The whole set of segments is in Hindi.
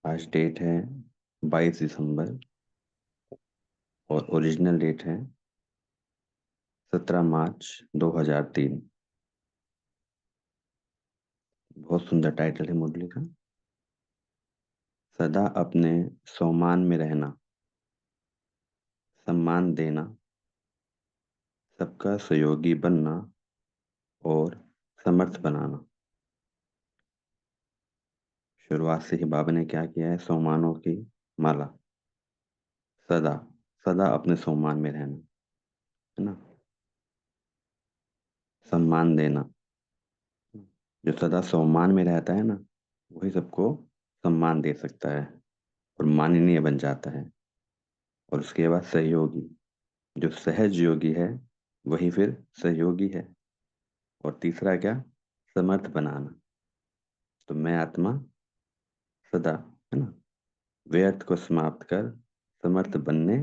आज डेट है 22 दिसंबर और ओरिजिनल डेट है 17 मार्च 2003। बहुत सुंदर टाइटल है मुरली का। सदा अपने सम्मान में रहना, सम्मान देना, सबका सहयोगी बनना और समर्थ बनाना। शुरुआत से ही बाबा ने क्या किया है? सम्मानों की माला। सदा, सदा अपने सम्मान में रहना, है ना। सम्मान देना, जो सदा सम्मान में रहता है ना, वही सबको सम्मान दे सकता है और माननीय बन जाता है। और उसके बाद सहयोगी, जो सहज योगी है वही फिर सहयोगी है। और तीसरा क्या? समर्थ बनाना। तो मैं आत्मा सदा, है ना, व्यर्थ को समाप्त कर समर्थ बनने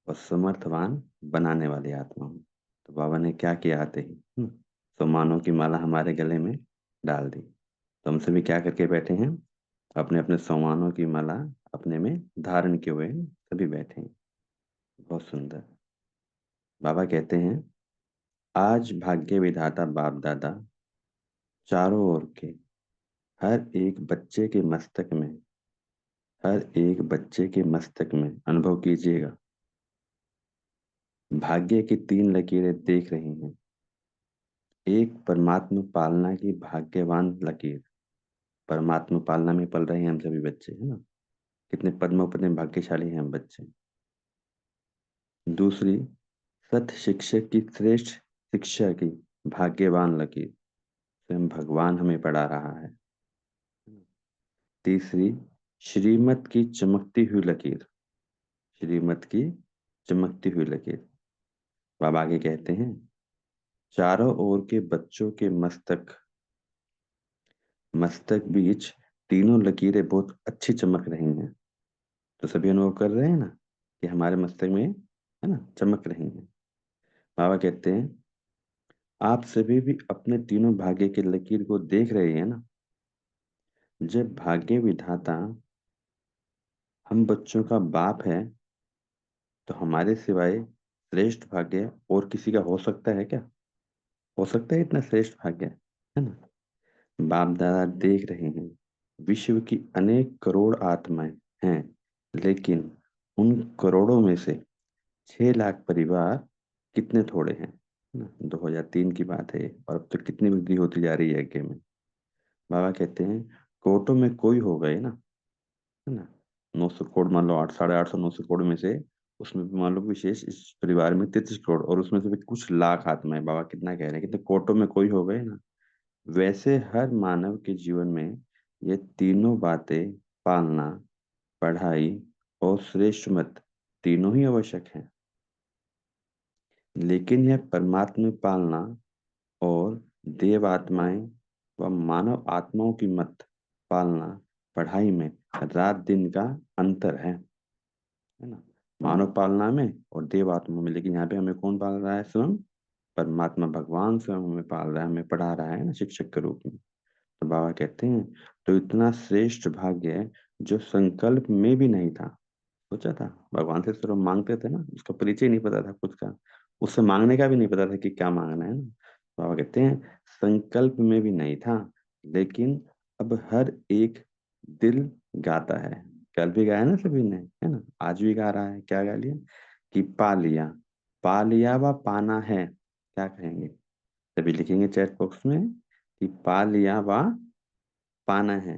और समर्थवान बनाने वाली आत्मा हूँ। तो बाबा ने क्या किया आते ही? सम्मानों की माला हमारे गले में डाल दी। तो हम सभी क्या करके बैठे हैं? अपने अपने सम्मानों की माला अपने में धारण किए हुए सभी बैठे हैं। बहुत सुंदर। बाबा कहते हैं, आज भाग्य विधाता बाप दादा चारों ओर के हर एक बच्चे के मस्तक में, हर एक बच्चे के मस्तक में अनुभव कीजिएगा। भाग्य की 3 लकीरें देख रही हैं। एक परमात्मा पालना की भाग्यवान लकीर। परमात्मा पालना में पल रहे हैं हम सभी बच्चे, है ना। कितने पद्मों पद्म भाग्यशाली हैं हम बच्चे। दूसरी, सत शिक्षक की श्रेष्ठ शिक्षा की भाग्यवान लकीर। स्वयं भगवान हमें पढ़ा रहा है। तीसरी, श्रीमत की चमकती हुई लकीर। श्रीमत की चमकती हुई लकीर। बाबा आगे कहते हैं, चारों ओर के बच्चों के मस्तक मस्तक बीच तीनों लकीरें बहुत अच्छी चमक रही हैं। तो सभी अनुभव कर रहे हैं ना कि हमारे मस्तक में, है ना, चमक रही हैं। बाबा कहते हैं, आप सभी भी अपने तीनों भाग्य के लकीर को देख रहे हैं ना। जब भाग्य विधाता हम बच्चों का बाप है, तो हमारे सिवाय श्रेष्ठ भाग्य और किसी का हो सकता है क्या? हो सकता है इतना श्रेष्ठ भाग्य, है ना। बाप दादा देख रहे हैं, विश्व की अनेक करोड़ आत्माएं हैं, लेकिन उन करोड़ों में से 6 लाख परिवार कितने थोड़े हैं, है ना। 2003 की बात है और अब तो कितनी वृद्धि होती जा रही है यज्ञ में। बाबा कहते हैं, कोटों में कोई हो गए ना, है ना। 900 करोड़ मान लो, 800 850 900 करोड़ में से, उसमें भी मान लो विशेष इस परिवार में 33 करोड़, और उसमें से भी कुछ लाख आत्माएं। बाबा कितना कह रहे हैं, कितने कोटों में कोई हो गए ना। वैसे हर मानव के जीवन में ये तीनों बातें, पालना, पढ़ाई और श्रेष्ठ मत, तीनों ही आवश्यक हैं। लेकिन यह परमात्मा पालना और देव आत्माएं व मानव आत्माओं की मत पालना, पढ़ाई में रात दिन का अंतर है ना। मानव पालना में और देव आत्मा में, लेकिन यहाँ पे हमें कौन पाल रहा है? स्वयं परमात्मा भगवान स्वयं हमें पाल रहा है, हमें पढ़ा रहा है ना, शिक्षक के रूप में। तो बाबा कहते हैं, तो इतना श्रेष्ठ भाग्य है जो संकल्प में भी नहीं था। सोचा था भगवान से सिर्फ मांगते थे ना, उसका परिचय नहीं पता था खुद का, उससे मांगने का भी नहीं पता था कि क्या मांगना है ना। बाबा कहते हैं, संकल्प में भी नहीं था, लेकिन अब हर एक दिल गाता है। कल भी गाया ना सभी ने, है ना, आज भी गा रहा है। क्या गा लिया? कि पा लिया व पाना है। क्या कहेंगे? सभी लिखेंगे चैट बॉक्स में कि पा लिया व पाना है।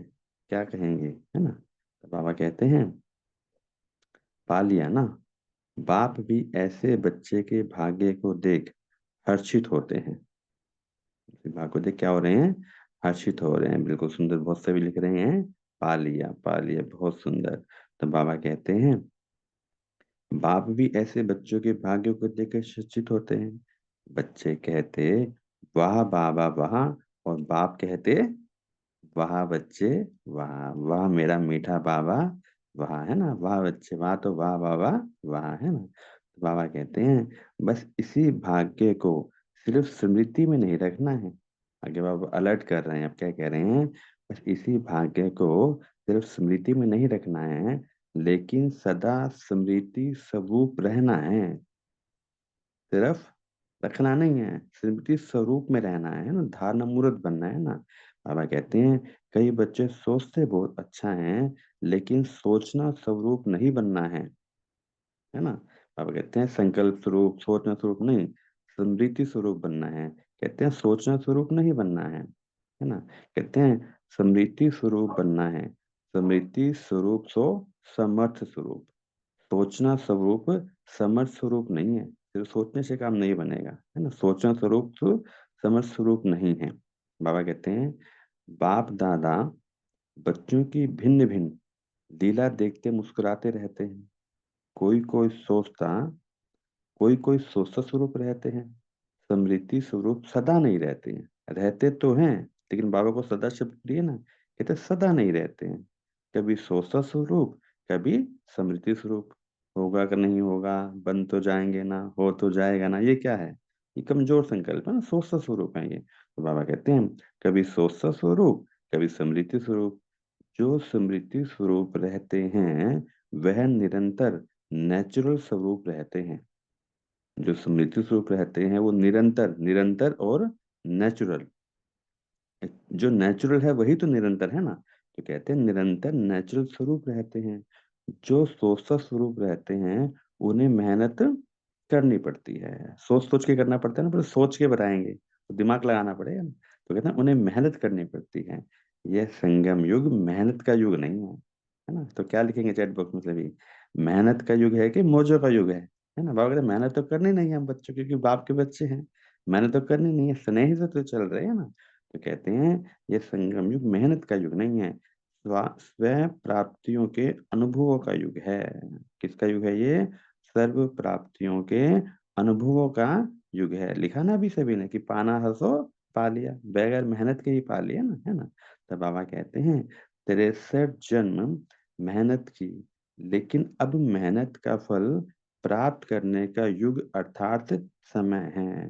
क्या कहेंगे, है ना। तो बाबा कहते हैं, पा लिया ना। बाप भी ऐसे बच्चे के भाग्य को देख हर्षित होते हैं। भाग्य को देख क्या हो रहे हैं? हर्षित हो रहे हैं। बिल्कुल सुंदर, बहुत सभी लिख रहे हैं, पा लिया, बहुत सुंदर। तो बाबा कहते हैं, बाप भी ऐसे बच्चों के भाग्य को देख हर्षित होते हैं। बच्चे कहते, वाह बाबा वाह, और बाप कहते, वाह बच्चे वाह, वाह मेरा मीठा बाबा, वाह, है ना। वाह बच्चे वाह, तो वाह बाबा वाह, है ना। तो बाबा कहते हैं, बस इसी भाग्य को सिर्फ स्मृति में नहीं रखना है। आगे बाबा अलर्ट कर रहे हैं, अब क्या कह रहे हैं? बस इसी भाग्य को सिर्फ स्मृति में नहीं रखना है, लेकिन सदा स्मृति स्वरूप रहना है। सिर्फ रखना नहीं है, स्मृति स्वरूप में रहना है ना, धारणा मूर्त बनना है ना। बाबा कहते हैं कई बच्चे सोचते बहुत अच्छा है, लेकिन सोचना स्वरूप नहीं बनना है ना। बाबा कहते हैं संकल्प स्वरूप, सोचना स्वरूप नहीं, स्मृति स्वरूप बनना है। कहते हैं सोचना स्वरूप नहीं बनना है ना। कहते हैं स्मृति स्वरूप बनना है। स्मृति स्वरूप सो समर्थ स्वरूप। सोचना स्वरूप समर्थ स्वरूप नहीं है। सिर्फ सोचने से काम नहीं बनेगा, है ना। सोचना स्वरूप तो समर्थ स्वरूप नहीं है। बाबा कहते हैं बाप दादा बच्चों की भिन्न भिन्न लीला देखते मुस्कुराते रहते हैं। कोई कोई सोचता कोई कोई सोचता स्वरूप रहते हैं। स्मृति स्वरूप सदा नहीं रहते हैं। रहते तो हैं, लेकिन बाबा को सदा शब्द प्रिय ना, कहते सदा नहीं रहते हैं। कभी सोचता स्वरूप, कभी स्मृति स्वरूप। होगा कि नहीं होगा, बन तो जाएंगे ना, हो तो जाएगा ना, ये क्या है? ये कमजोर संकल्प है ना, सोचता स्वरूप है ये। तो बाबा कहते हैं कभी सोचता स्वरूप, कभी स्मृति स्वरूप। जो स्मृति स्वरूप रहते हैं वह निरंतर नेचुरल स्वरूप रहते हैं। जो स्मृति स्वरूप रहते हैं वो निरंतर निरंतर और नेचुरल। जो नेचुरल है वही तो निरंतर है ना। तो कहते हैं निरंतर नेचुरल स्वरूप रहते हैं। जो सोचता स्वरूप रहते हैं उन्हें मेहनत करनी पड़ती है। सोच सोच के करना पड़ता है ना, पर सोच के बनाएंगे तो दिमाग लगाना पड़ेगा ना। तो कहते हैं उन्हें मेहनत करनी पड़ती है। यह संगम युग मेहनत का युग नहीं है ना। तो क्या लिखेंगे चैट बॉक्स में सभी? मेहनत का युग है कि मौजों का युग है ना। बाबा कहते हैं मेहनत तो करनी नहीं है हम बच्चों, क्योंकि बाप के बच्चे हैं। मेहनत तो करनी नहीं है, स्नेह से तो चल रहे हैं ना। तो कहते हैं ये संगम युग मेहनत का युग नहीं है, स्व प्राप्तियों के अनुभवों का युग है। किसका युग है ये? सर्व प्राप्तियों के अनुभवों का युग है। लिखा ना अभी सभी ने कि पाना हंसो पा लिया, बगैर मेहनत के ही पा लिया ना, है ना। तो बाबा कहते हैं 63 जन्म मेहनत की, लेकिन अब मेहनत का फल प्राप्त करने का युग अर्थात समय है।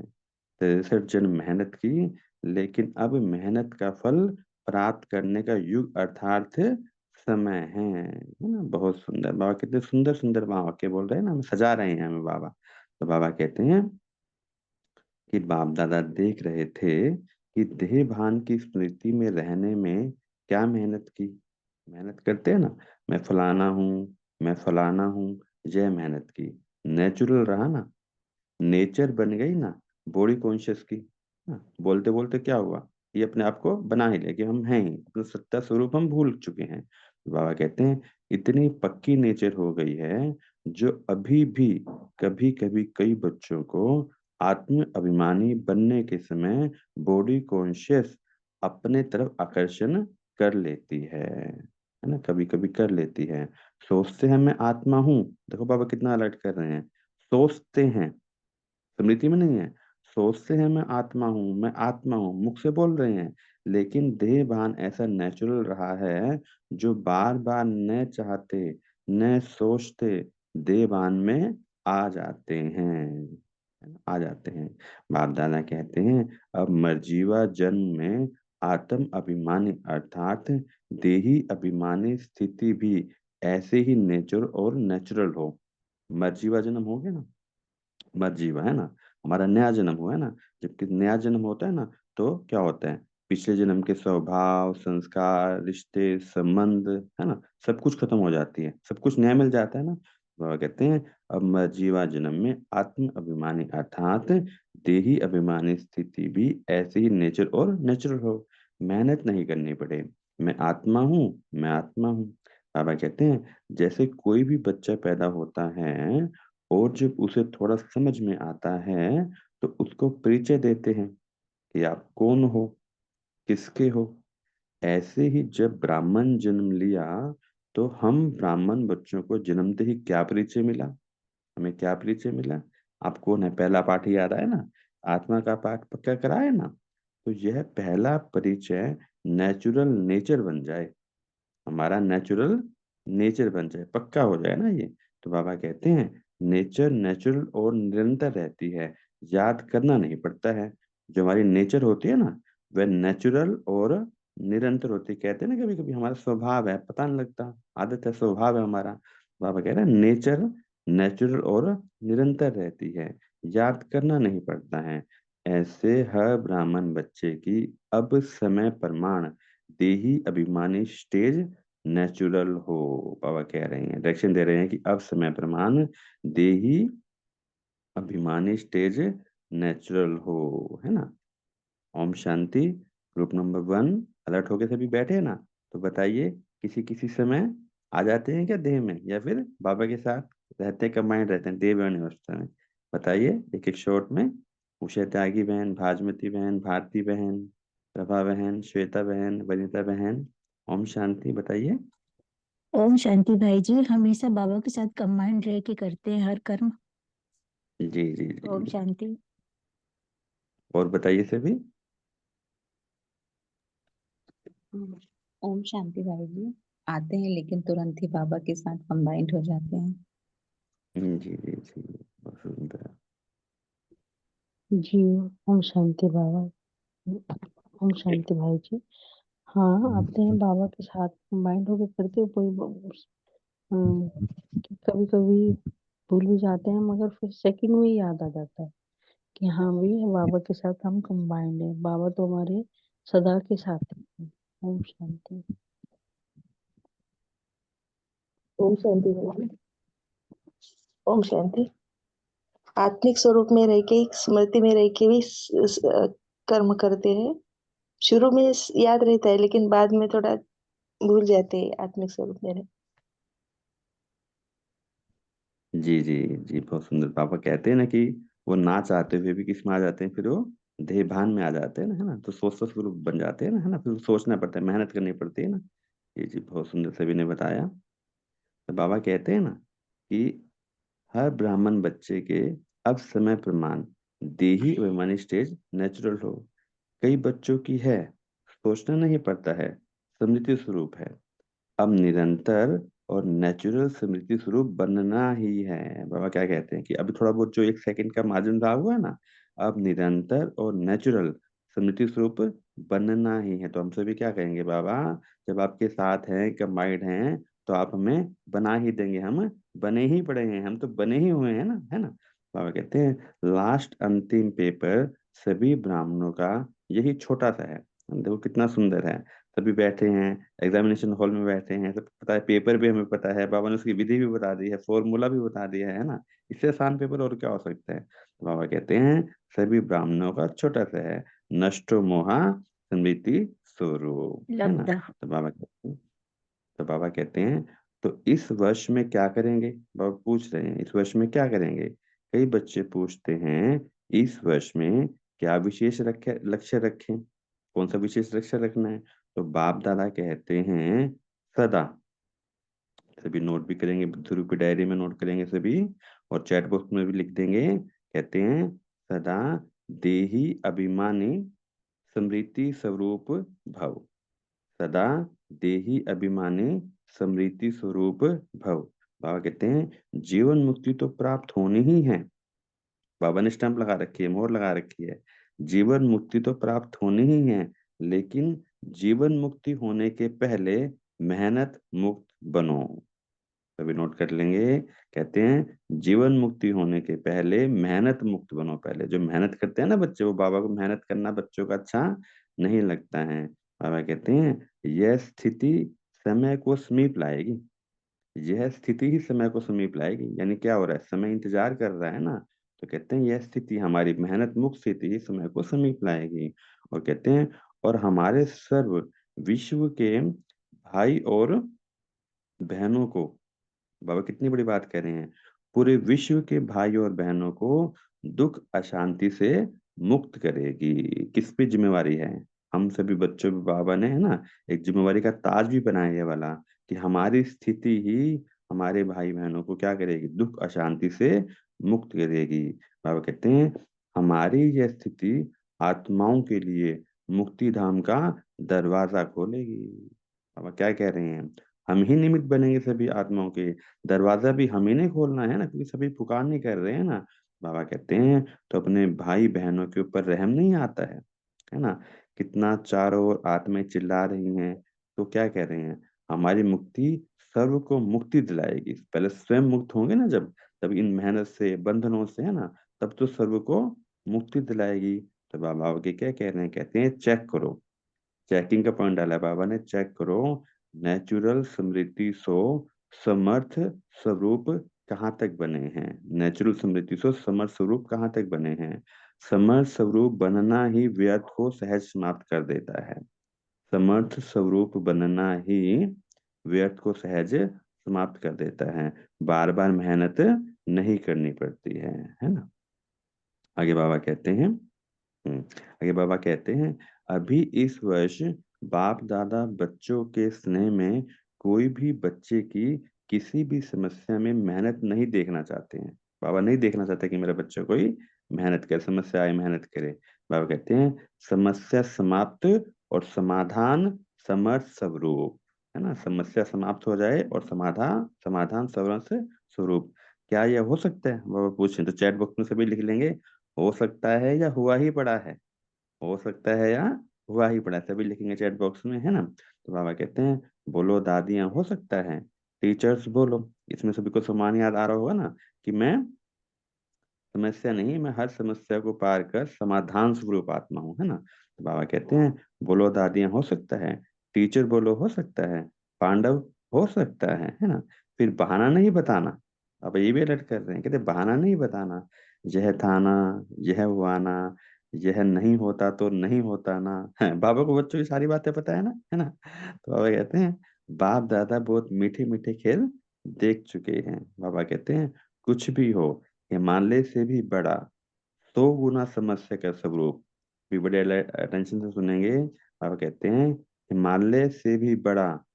63 जन्म मेहनत की, लेकिन अब मेहनत का फल प्राप्त करने का युग अर्थात समय है ना। बहुत सुंदर बाबा, कितने सुंदर सुंदर बाबा वाक्य बोल रहे हैं ना, हमें सजा रहे हैं हमें बाबा। तो बाबा कहते हैं कि बाप दादा देख रहे थे कि देह भान की स्मृति में रहने में क्या मेहनत की। मेहनत करते हैं ना, मैं फलाना हूँ, मैं फलाना हूँ, यह मेहनत की। नेचुरल रहा ना, नेचर बन गई ना बॉडी कॉन्शियस की ना। बोलते बोलते क्या हुआ, ये अपने आप को बना ही ले कि हम हैं ही, अपना सत्ता स्वरूप हम भूल चुके हैं। तो बाबा कहते हैं इतनी पक्की नेचर हो गई है जो अभी भी कभी कभी कई बच्चों को आत्म अभिमानी बनने के समय बॉडी कॉन्शियस अपने तरफ आकर्षण कर लेती है ना, कभी कभी कर लेती है। सोचते हैं मैं आत्मा हूँ, देखो बाबा कितना अलर्ट कर रहे हैं। सोचते हैं, स्मृति में नहीं है। सोचते हैं मैं आत्मा हूँ, मैं आत्मा हूँ, मुख से बोल रहे हैं, लेकिन देह भान ऐसा नेचुरल रहा है जो बार बार न चाहते न सोचते देह भान में आ जाते हैं, आ जाते हैं। बाप दादा कहते हैं अब मर्जीवा जन्म में आत्म अभिमानी अर्थात देही अभिमानी स्थिति भी ऐसे ही नेचर और नेचुरल हो। मर्जीवा जन्म हो गया ना, मर जीवा है ना, हमारा नया जन्म हुआ है ना। जबकि नया जन्म होता है ना, तो क्या होता है, पिछले जन्म के स्वभाव संस्कार रिश्ते संबंध, है ना, सब कुछ खत्म हो जाती है, सब कुछ नया मिल जाता है ना। बाबा कहते हैं अब मर जीवा जन्म में आत्म अभिमानी अर्थात देही अभिमानी स्थिति भी ऐसे ही नेचर और नेचुरल हो। मेहनत नहीं करनी पड़े, मैं आत्मा हूँ, मैं आत्मा हूँ। बाबा कहते हैं जैसे कोई भी बच्चा पैदा होता है और जब उसे थोड़ा समझ में आता है तो उसको परिचय देते हैं कि आप कौन हो, किसके हो। ऐसे ही जब ब्राह्मण जन्म लिया तो हम ब्राह्मण बच्चों को जन्मते ही क्या परिचय मिला, हमें क्या परिचय मिला? आप कौन है, पहला पाठ ही याद आया ना, आत्मा का पाठ पक्का कराया ना। तो यह पहला परिचय नेचुरल नेचर बन जाए, हमारा नेचुरल नेचर बन जाए, पक्का हो जाए ना ये। तो बाबा कहते हैं नेचर नेचुरल और निरंतर रहती है, याद करना नहीं पड़ता है। जो हमारी नेचर होती है ना वह नेचुरल और निरंतर होती, कहते हैं ना कभी कभी हमारा स्वभाव है, पता नहीं लगता, आदत है, स्वभाव है हमारा। बाबा कह रहे हैं नेचर नेचुरल और निरंतर रहती है, याद करना नहीं पड़ता है। ऐसे हर ब्राह्मण बच्चे की अब समय प्रमाण देही अभिमानी स्टेज नेचुरल हो। बाबा कह रहे हैं, डायरेक्शन दे रहे हैं कि अब समय प्रमाण देही अभिमानी स्टेज नेचुरल हो, है ना। Om Shanti. Group number 1 alert होके सभी बैठे हैं ना? तो बताइए, किसी किसी समय आ जाते हैं क्या देह में, या फिर बाबा के साथ रहते हैं, कंबाइंड रहते हैं देह में अवस्था में? बताइए एक एक शॉट में। उषा त्यागी बहन, भाजमती बहन, भारती बहन, प्रभा बहन, श्वेता बहन, वनिता बहन। ओम शांति, बताइए। ओम शांति भाई जी, हमेशा बाबा के साथ कंबाइंड रह के करते हैं हर कर्म। जी जी ओम जी। शांति। और बताइए सभी। ओम शांति भाई जी, आते हैं लेकिन तुरंत ही बाबा के साथ कंबाइंड हो जाते हैं। जी जी जी, बहुत सुंदर। जी। ओम शांति बाबा। ओम शांति भाई जी। हाँ, आते हैं बाबा के साथ कंबाइंड होकर करते हैं। कभी कभी भूल भी जाते हैं, मगर फिर सेकंड में याद आ जाता है कि हाँ भी बाबा के साथ हम कंबाइंड हैं। बाबा तो हमारे सदा के साथ हैं। ओम शांति। ओम शांति भाई। ओम शांति। आत्मिक स्वरूप में रह के, स्मृति में रह के भी कर्म करते हैं। शुरू में याद रहता है, लेकिन बाद में थोड़ा भूल जाते हैं आत्मिक स्वरूप में रह। जी जी जी, बहुत सुंदर। पापा कहते हैं ना कि वो ना चाहते हुए भी किस में आ जाते हैं, फिर वो देह भान में आ जाते हैं ना, है ना। तो सोचते स्वरूप बन जाते हैं ना, है ना। फिर सोचना पड़ता है, मेहनत करनी पड़ती है ना। जी जी, बहुत सुंदर सभी ने बताया। तो बाबा कहते हैं ना कि हर ब्राह्मण बच्चे के अब समय प्रमाण देही अभिमानी स्टेज नेचुरल हो। कई बच्चों की है, सोचना नहीं पड़ता है, स्मृति स्वरूप है। अब निरंतर और नेचुरल स्मृति स्वरूप बनना ही है। बाबा क्या कहते हैं कि अभी थोड़ा बहुत जो एक सेकंड का मार्जिन रहा हुआ है ना, अब निरंतर और नेचुरल स्मृति स्वरूप बनना ही है। तो हम सभी क्या कहेंगे बाबा, जब आपके साथ हैं, कंबाइंड हैं, तो आप हमें बना ही देंगे, हम बने ही पड़े हैं, हम तो बने ही हुए हैं ना, है ना। बाबा कहते हैं लास्ट अंतिम पेपर सभी ब्राह्मणों का यही छोटा सा है। देखो कितना सुंदर है। सभी बैठे हैं, एग्जामिनेशन हॉल में बैठे हैं, सब पता है, पेपर भी हमें पता है, बाबा ने उसकी विधि भी बता दी है, फॉर्मूला भी बता दिया है ना। इससे आसान पेपर और क्या हो सकता है। तो बाबा कहते हैं सभी ब्राह्मणों का छोटा सा है, नष्टो मोहा स्मृति स्वरूप, है ना। लब्धा। तो बाबा कहते हैं तो इस वर्ष में क्या करेंगे? बाबा पूछ रहे हैं इस वर्ष में क्या करेंगे। कई बच्चे पूछते हैं इस वर्ष में क्या विशेष लक्ष्य रखें, कौन सा विशेष लक्ष्य रखना है। तो बाप दादा कहते हैं सदा, सभी नोट भी करेंगे, ध्रुव की डायरी में नोट करेंगे सभी, और चैट बॉक्स में भी लिख देंगे। कहते हैं सदा देही अभिमानी स्मृति स्वरूप भव, सदा देही अभिमानी स्मृति स्वरूप भव। बाबा कहते हैं जीवन मुक्ति तो प्राप्त होनी ही है। बाबा ने स्टैंप लगा रखी है, मोहर लगा रखी है। जीवन मुक्ति तो प्राप्त होनी ही है, लेकिन जीवन मुक्ति होने के पहले मेहनत मुक्त बनो। सभी नोट कर लेंगे। कहते हैं जीवन मुक्ति होने के पहले मेहनत मुक्त बनो। पहले जो मेहनत करते हैं ना बच्चे, वो बाबा को मेहनत करना बच्चों का अच्छा नहीं लगता है। बाबा कहते हैं यह स्थिति समय को समीप लाएगी, यह स्थिति ही समय को समीप लाएगी। यानी क्या हो रहा है, समय इंतजार कर रहा है ना। तो कहते हैं यह स्थिति, हमारी मेहनत मुक्त स्थिति ही समय को समीप लाएगी। और कहते हैं और हमारे सर्व विश्व के भाई और बहनों को, बाबा कितनी बड़ी बात कह रहे हैं, पूरे विश्व के भाई और बहनों को दुख अशांति से मुक्त करेगी। किस पे जिम्मेवारी है? हम सभी बच्चों पे बाबा ने, है ना, एक जिम्मेवारी का ताज भी बनाया है ये वाला, कि हमारी स्थिति ही हमारे भाई बहनों को क्या करेगी, दुख अशांति से मुक्त करेगी। बाबा कहते हैं हमारी यह स्थिति आत्माओं के लिए मुक्ति धाम का दरवाजा खोलेगी। बाबा क्या कह रहे हैं, हम ही निमित्त बनेंगे सभी आत्माओं के, दरवाजा भी हम ही ने खोलना है ना, क्योंकि सभी पुकार नहीं कर रहे हैं ना। बाबा कहते हैं तो अपने भाई बहनों के ऊपर रहम नहीं आता है ना। कितना चारों ओर आत्माएं चिल्ला रही हैं, तो क्या कह रहे हैं, हमारी मुक्ति सर्व को मुक्ति दिलाएगी। पहले स्वयं मुक्त होंगे ना जब, तब इन मेहनत से, बंधनों से, है ना, तब तो सर्व को मुक्ति दिलाएगी। तो बाबा आगे क्या कह रहे हैं, कहते हैं चेक करो, चेकिंग का पॉइंट डाला है बाबा ने, चेक करो नेचुरल स्मृति सो समर्थ स्वरूप कहाँ तक बने हैं। नेचुरल स्मृति सो समर्थ स्वरूप कहाँ तक बने हैं। समर्थ स्वरूप बनना ही व्यर्थ को सहज समाप्त कर देता है। समर्थ स्वरूप बनना ही व्यर्थ को सहज समाप्त कर देता है। बार बार मेहनत नहीं करनी पड़ती है ना। आगे बाबा कहते हैं, आगे बाबा कहते हैं, अभी इस वर्ष बाप दादा बच्चों के स्नेह में कोई भी बच्चे की किसी भी समस्या में मेहनत नहीं देखना चाहते हैं। बाबा नहीं देखना चाहते कि मेरा बच्चा कोई मेहनत करे, समस्या आए मेहनत करे। बाबा कहते हैं समस्या समाप्त और समाधान समर्थ स्वरूप, है ना, समस्या समाप्त हो जाए और समाधान समाधान समर्थ स्वरूप। क्या यह हो सकता है, बाबा पूछें तो चैट बॉक्स में सभी लिख लेंगे, हो सकता है या हुआ ही पड़ा है। हो सकता है या हुआ ही पड़ा है, सभी लिखेंगे चैट बॉक्स में, है ना। तो बाबा कहते हैं बोलो दादियां हो सकता है, टीचर्स बोलो। इसमें सभी को समान याद आ रहा होगा ना कि मैं समस्या नहीं, मैं हर समस्या को पार कर समाधान स्वरूप आत्मा हूँ, है ना। तो बाबा कहते हैं बोलो दादियां हो सकता है, टीचर बोलो हो सकता है, पांडव हो सकता है ना। फिर बहाना नहीं बताना। अब ये भी अलर्ट कर रहे हैं, कहते बहाना नहीं बताना, यह था ना, यह हुआ ना, यह नहीं होता तो नहीं होता ना। बाबा को बच्चों की सारी बातें पता है ना। तो बाबा कहते हैं बाप दादा बहुत मीठे मीठे खेल देख चुके हैं। बाबा कहते हैं कुछ भी हो, हिमालय से भी बड़ा 100 गुना समस्या का स्वरूप। भी बड़े अटेंशन से सुनेंगे। बाबा कहते हैं हिमालय से भी बड़ा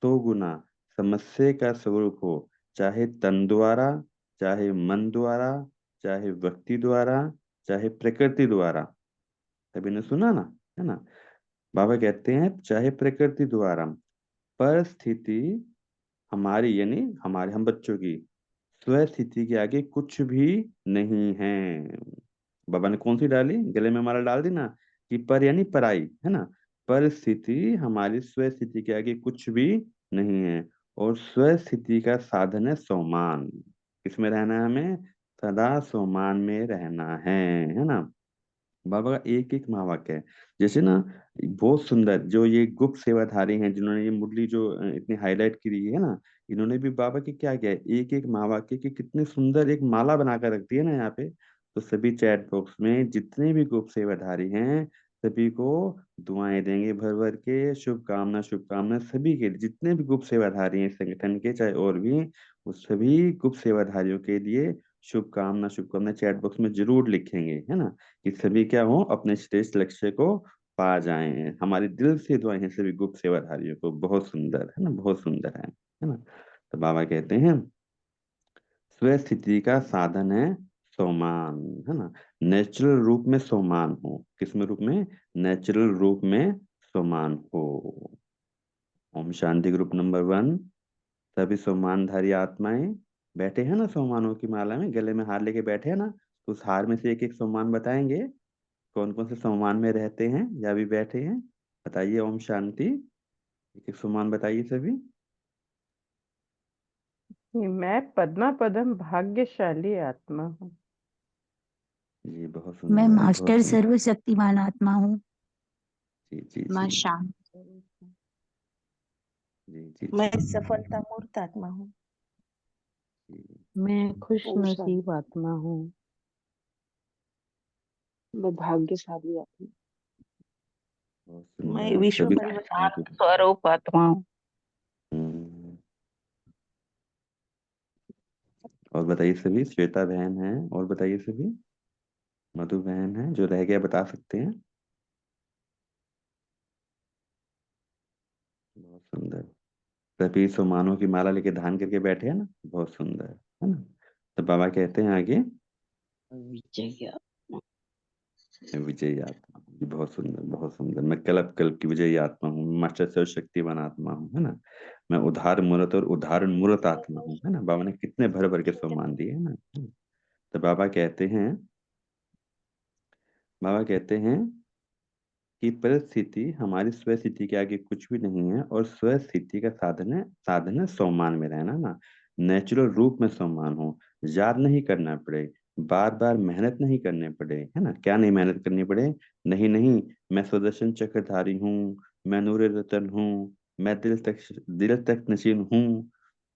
100 गुना समस्या का स्वरूप हो, चाहे तन द्वारा, चाहे मन द्वारा, चाहे व्यक्ति द्वारा, चाहे प्रकृति द्वारा। कभी ने सुना ना, है ना। बाबा कहते हैं चाहे प्रकृति द्वारा, परिस्थिति हमारी यानी हमारे हम बच्चों की स्व स्थिति के आगे कुछ भी नहीं है। बाबा ने कौन सी डाली, गले में हमारा डाल दी ना, कि पर यानी पराई, है ना। परिस्थिति हमारी स्व स्थिति के आगे कुछ भी नहीं है, और स्व स्थिति का साधन है सोमान। किसमें रहना है हमें, सदा सोमान में रहना है ना। बाबा का एक एक महावाक्य है, जैसे ना बहुत सुंदर जो ये गुप्त सेवाधारी हैं जिन्होंने ये मुरली जो इतनी हाईलाइट की है ना, इन्होंने भी बाबा की क्या किया है, एक एक महावाक्य की कितने सुंदर एक माला बनाकर रख दी है ना यहाँ पे। तो सभी चैट बॉक्स में जितने भी गुप्त सेवाधारी हैं सभी को दुआएं देंगे भर भर के, शुभकामना शुभकामना सभी के लिए, जितने भी गुप्त सेवाधारी हैं इस संगठन के चाहे और भी, उस सभी गुप्त सेवाधारियों के लिए शुभकामना शुभकामना चैट बॉक्स में जरूर लिखेंगे, है ना, कि सभी क्या हो अपने श्रेष्ठ लक्ष्य को पा जाएं। हमारे दिल से दुआएं हैं सभी गुप्त सेवाधारियों को। बहुत सुंदर है ना, बहुत सुंदर है ना। तो बाबा कहते हैं स्व स्थिति का साधन है सोमान, है ना। नेचुरल रूप में सोमान हो, किसमें रूप में, नेचुरल रूप में सोमान हो। ओम शांति ग्रुप नंबर 1, सभी सोमानधारी आत्माएं बैठे हैं ना सोमानों की माला में, गले में हार लेके बैठे हैं ना, तो उस हार में से एक एक सोमान बताएंगे कौन कौन से सोमान में रहते हैं या भी बैठे हैं। बताइए ओम शांति, एक एक सोमान बताइए सभी। मैं पद्मा पदम भाग्यशाली आत्मा हूँ। जी बहुत मैं सुंदर, बहुत मास्टर सुंदर। सर्वशक्तिमान आत्मा हूँ। जी जी माँ जी शांत जी जी मैं जी सफलता मूर्त आत्मा हूँ। जी। मैं खुश ओम शांति। नसीब आत्मा हूँ। मैं भाग्यशाली आत्मा। बहुत मैं सुंदर, विश्व सभी परिवर्तन। शांत स्वरूप आत्मा हूँ। हम्म, और बताइए सभी, श्वेता बहन है, और बताइए सभी, मधु बहन है, जो रह गया बता सकते हैं। बहुत सुंदर, सभी सोमानों की माला लेके धारण करके बैठे हैं ना, बहुत सुंदर, है ना। तो बाबा कहते हैं आगे विजय आत्मा। विजयी आत्मा, जी बहुत सुंदर, बहुत सुंदर। मैं कल्प कल्प की विजयी आत्मा हूँ, मास्टर सर्वशक्तिवान आत्मा हूँ, है ना। मैं उधार मूर्त और उदाहरण मूर्त आत्मा हूँ, है ना। बाबा ने कितने भर भर के सम्मान दिए, है ना। तो बाबा कहते हैं कि परिस्थिति हमारी स्वस्थिति के आगे कुछ भी नहीं है, और स्वस्थिति का साधन है सम्मान में रहना ना। नेचुरल रूप में सम्मान हो, याद नहीं करना पड़े, बार बार मेहनत नहीं करने पड़े, है ना। क्या नहीं मेहनत करनी पड़े? नहीं नहीं, मैं सुदर्शन चक्रधारी हूँ, मैं नूर रतन हूँ, मैं दिल तक नशीन हूँ,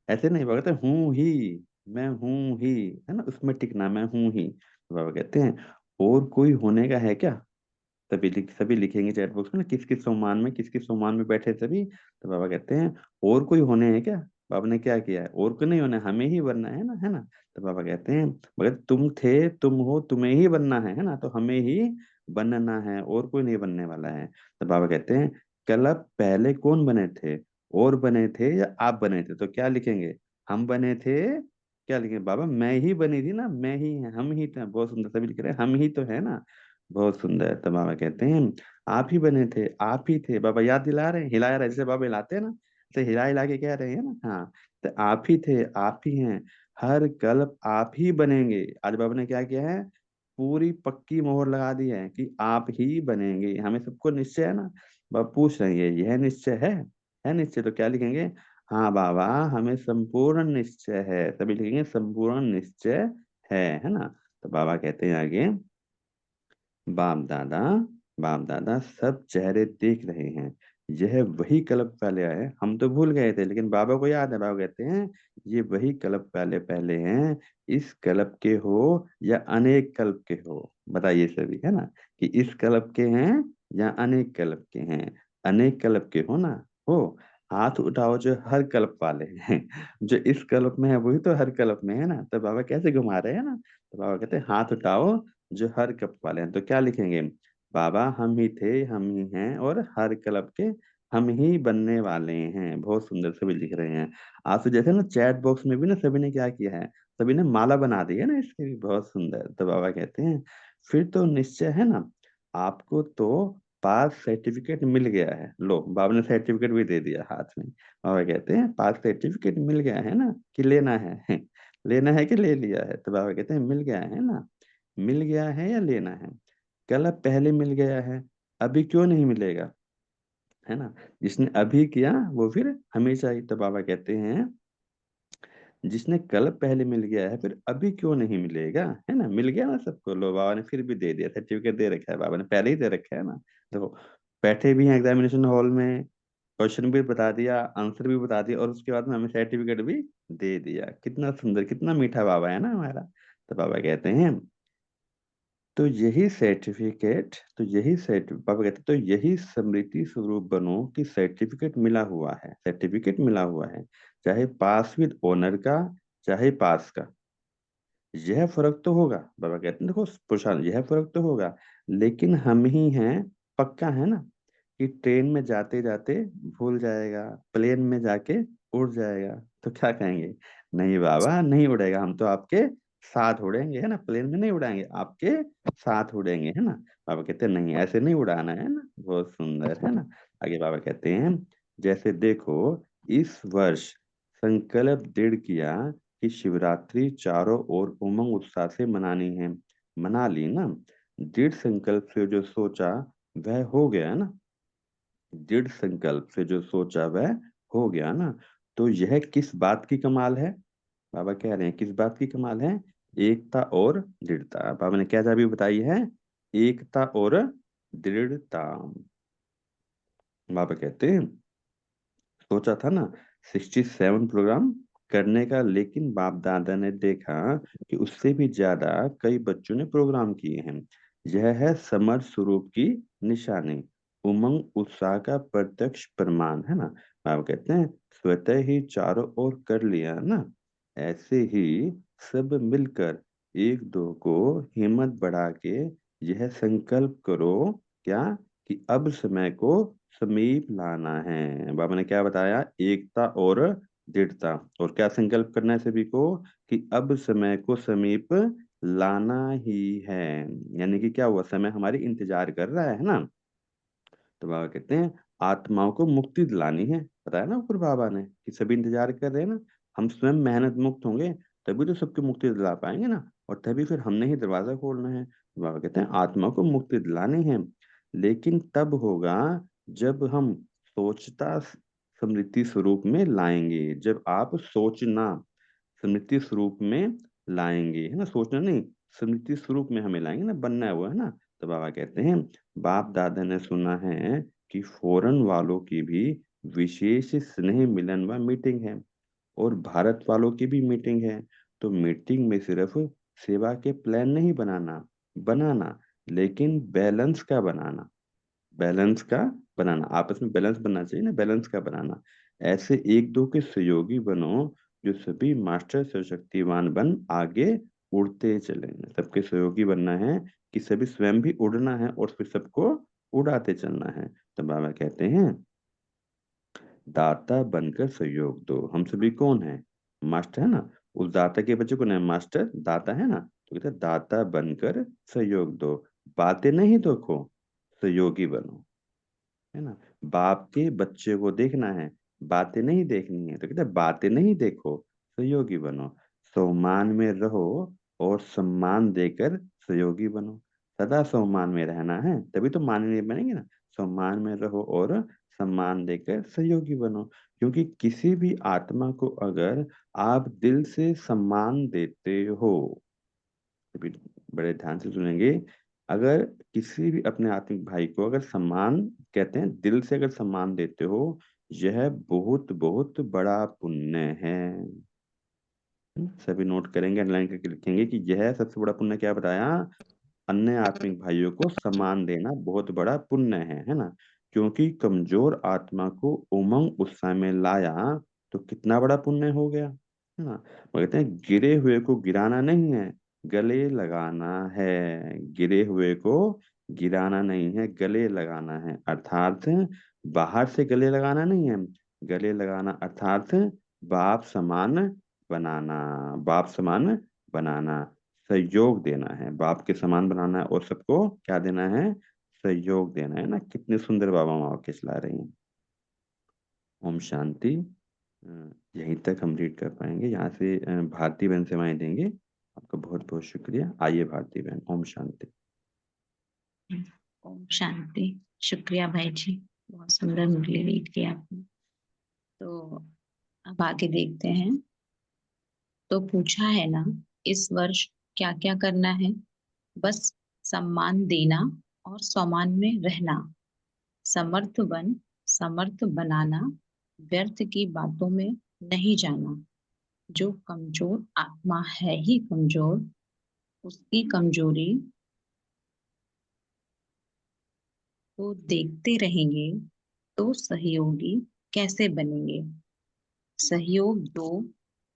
ऐसे नहीं। बाबा कहते हैं हूँ ही, मैं हूँ ही, है ना, उसमें टिकना, मैं हूँ ही। तो बाबा कहते हैं और कोई होने का है क्या? सभी लिखेंगे चैट बॉक्स में ना, किस किस सम्मान में बैठे सभी। तो बाबा कहते हैं और कोई होने है क्या? बाबा ने क्या किया है? और कोई नहीं होना है, हमें ही बनना है ना, है ना। तो बाबा कहते हैं मगर तुम थे, तुम हो, तुम्हें ही बनना है ना, तो हमें ही बनना है, और कोई नहीं बनने वाला है। तो बाबा कहते हैं कल अब पहले कौन बने थे? और बने थे या आप बने थे? तो क्या लिखेंगे? हम बने थे। क्या लिखेंगे बाबा? मैं ही बनी थी ना, मैं ही है, हम ही थे। बहुत सुंदर, सभी लिख रहे हैं हम ही तो है ना। बहुत सुंदर। तो बाबा कहते हैं आप ही बने थे, आप ही थे। बाबा याद दिला रहे हैं, हिला रहे हैं, जैसे बाबा हिलाते हैं ना, तो हिला हिला के कह रहे हैं ना। हाँ, तो आप ही थे, आप ही हैं, हर कल्प आप ही बनेंगे। आज बाबा ने क्या किया है? पूरी पक्की मोहर लगा दी है कि आप ही बनेंगे। हमें सबको निश्चय है ना। बाबा पूछ रहे हैं यह निश्चय है निश्चय? तो क्या लिखेंगे? हाँ बाबा, हमें संपूर्ण निश्चय है। सभी लिखेंगे संपूर्ण निश्चय है ना। तो बाबा कहते हैं आगे, बाप दादा बाप दादा सब चेहरे देख रहे हैं, यह वही कल्प पहले आए। हम तो भूल गए थे, लेकिन बाबा को याद है। बाबा कहते हैं ये वही कल्प पहले पहले हैं, इस कल्प के हो या अनेक कल्प के हो। बताइए सभी, है ना, कि इस कल्प के हैं या अनेक कल्प के हैं। अनेक कल्प के हो ना, हो, हाथ उठाओ जो हर कल्प वाले हैं। जो इस कल्प में है वही तो हर कल्प में है ना। तो बाबा कैसे घुमा रहे हैं ना। तो बाबा कहते हैं हाथ उठाओ जो हर कप वाले हैं। तो क्या लिखेंगे? बाबा हम ही थे, हम ही हैं, और हर क्लब के हम ही बनने वाले हैं। बहुत सुंदर सभी लिख रहे हैं। आज तो जैसे ना चैट बॉक्स में भी ना सभी ने क्या किया है, सभी ने माला बना दी है ना इसकी भी। बहुत सुंदर। तो बाबा कहते हैं फिर तो निश्चय है ना, आपको तो पास सर्टिफिकेट मिल गया है। लो, बाबा ने सर्टिफिकेट भी दे दिया हाथ में। बाबा कहते हैं पास सर्टिफिकेट मिल गया है ना, कि लेना है? लेना है कि ले लिया है? तो बाबा कहते हैं मिल गया है ना। मिल गया है या लेना है? कल अब पहले मिल गया है, अभी क्यों नहीं मिलेगा? है ना। जिसने अभी किया वो फिर हमेशा ही। तो बाबा कहते हैं जिसने कल पहले मिल गया है फिर अभी क्यों नहीं मिलेगा? है ना, मिल गया ना सबको। लो, बाबा ने फिर भी दे दिया, सर्टिफिकेट दे रखा है, बाबा ने पहले ही दे रखा है ना। देखो, बैठे भी हैं एग्जामिनेशन हॉल में, क्वेश्चन भी बता दिया, आंसर भी बता दिया, और उसके बाद में हमें सर्टिफिकेट भी दे दिया। कितना सुंदर, कितना मीठा बाबा है ना हमारा। तो बाबा कहते हैं पापा कहते तो यही स्मृति स्वरूप बनो कि सर्टिफिकेट मिला हुआ है, सर्टिफिकेट मिला हुआ है, चाहे पास विद ऑनर का, चाहे पास का। यह फर्क तो होगा, बाबा कहते हैं देखो पुरुषार्थ, यह फर्क तो होगा, लेकिन हम ही हैं, पक्का है ना, कि ट्रेन में जाते जाते भूल जाएगा, प्लेन में जाके उड़ जाएगा। तो क्या कहेंगे? नहीं बाबा, नहीं उड़ेगा, हम तो आपके साथ उड़ेंगे, है ना। प्लेन में नहीं उड़ाएंगे, आपके साथ उड़ेंगे, है ना। बाबा कहते हैं नहीं, ऐसे नहीं उड़ाना है ना। बहुत सुंदर, है ना। आगे बाबा कहते हैं जैसे देखो, इस वर्ष संकल्प दृढ़ किया कि शिवरात्रि चारों ओर उमंग उत्साह से मनानी है, मना ली ना। दृढ़ संकल्प से जो सोचा वह हो गया ना, दृढ़ संकल्प से जो सोचा वह हो गया ना। तो यह किस बात की कमाल है? बाबा कह रहे हैं किस बात की कमाल है? एकता और दृढ़ता। बाबा ने क्या चाबी बताई है? एकता और दृढ़ता। बाबा कहते हैं सोचा था ना 67 प्रोग्राम करने का, लेकिन बाप दादा ने देखा कि उससे भी ज्यादा कई बच्चों ने प्रोग्राम किए हैं। यह है समर स्वरूप की निशानी, उमंग उत्साह का प्रत्यक्ष प्रमाण, है ना। बाबा कहते हैं स्वतः ही चारों ओर कर लिया ना। ऐसे ही सब मिलकर एक दो को हिम्मत बढ़ा के यह संकल्प करो, क्या, कि अब समय को समीप लाना है। बाबा ने क्या बताया? एकता और दृढ़ता। और क्या संकल्प करना है सभी को? कि अब समय को समीप लाना ही है। यानी कि क्या हुआ, समय हमारी इंतजार कर रहा है ना। तो बाबा कहते हैं आत्माओं को मुक्ति दिलानी है। बताया ना ऊपर बाबा ने कि सभी इंतजार कर रहे हैं ना। हम स्वयं मेहनत मुक्त होंगे तभी तो सबकी मुक्ति दिला पाएंगे ना, और तभी फिर हमने ही दरवाजा खोलना है। तो बाबा कहते हैं आत्मा को मुक्ति दिलानी है। लेकिन तब होगा जब हम सोचता स्मृति स्वरूप में लाएंगे, जब आप सोचना स्मृति स्वरूप में लाएंगे, है ना, सोचना नहीं, स्मृति स्वरूप में हमें लाएंगे ना, बनना है वो, है ना। तो बाबा कहते हैं बाप दादा ने सुना है कि फॉरेन वालों की भी विशेष स्नेह मिलन व मीटिंग है और भारत वालों की भी मीटिंग है। तो मीटिंग में सिर्फ सेवा के प्लान नहीं बनाना बनाना लेकिन बैलेंस का बनाना, बैलेंस का बनाना, आपस में बैलेंस बनना चाहिए ना, बैलेंस का बनाना। ऐसे एक दो के सहयोगी बनो जो सभी मास्टर सशक्तिवान बन आगे उड़ते चलेंगे। सबके सहयोगी बनना है कि सभी स्वयं भी उड़ना है और फिर सबको उड़ाते चलना है। तो बाबा कहते हैं दाता बनकर सहयोग दो। हम सभी कौन है? मास्टर, है ना। उस दाता के बच्चे कौन है? मास्टर, दाता, है ना। तो कहते हैं दाता बनकर सहयोग दो, बातें नहीं देखो, सहयोगी बनो, है ना। बाप के बच्चे को देखना है, बातें नहीं देखनी है। तो कहते हैं बातें नहीं देखो, सहयोगी बनो। सम्मान में रहो और सम्मान देकर सहयोगी बनो। सदा सम्मान में रहना है, तभी तो माननीय बनेंगे ना। सम्मान में रहो और सम्मान देकर सहयोगी बनो। क्योंकि किसी भी आत्मा को अगर आप दिल से सम्मान देते हो, अभी बड़े ध्यान से सुनेंगे, अगर किसी भी अपने आत्मिक भाई को अगर सम्मान, कहते हैं दिल से अगर सम्मान देते हो, यह बहुत बहुत बड़ा पुण्य है। सभी नोट करेंगे, अंडरलाइन करके लिखेंगे कि यह सबसे बड़ा पुण्य क्या बताया? अन्य आत्मिक भाइयों को सम्मान देना बहुत बड़ा पुण्य है ना। क्योंकि कमजोर आत्मा को उमंग उत्साह में लाया तो कितना बड़ा पुण्य हो गया, है ना। वो कहते हैं गिरे हुए को गिराना नहीं है, गले लगाना है। गिरे हुए को गिराना नहीं है, गले लगाना है। अर्थात बाहर से गले लगाना नहीं है, गले लगाना अर्थात बाप समान बनाना, बाप समान बनाना, सहयोग देना है, बाप के समान बनाना है और सबको क्या देना है? सहयोग देना है ना। कितने सुंदर बाबा माँ के चला रही हैं। ओम शांति। यहीं तक हम रीड कर पाएंगे, यहाँ से भारती बहन सेवाएं देंगे। आपका बहुत बहुत शुक्रिया। आइए भारती बहन, ओम शांति। ओम शांति। शुक्रिया भाई जी, बहुत सुंदर मुरली रीड किया आपने। तो अब आगे देखते हैं। तो पूछा है ना, इस वर्ष क्या क्या करना है? बस सम्मान देना और सम्मान में रहना, समर्थ बन समर्थ बनाना, व्यर्थ की बातों में नहीं जाना। जो कमजोर आत्मा है ही कमजोर, उसकी कमजोरी को देखते रहेंगे तो सहयोगी कैसे बनेंगे? सहयोग दो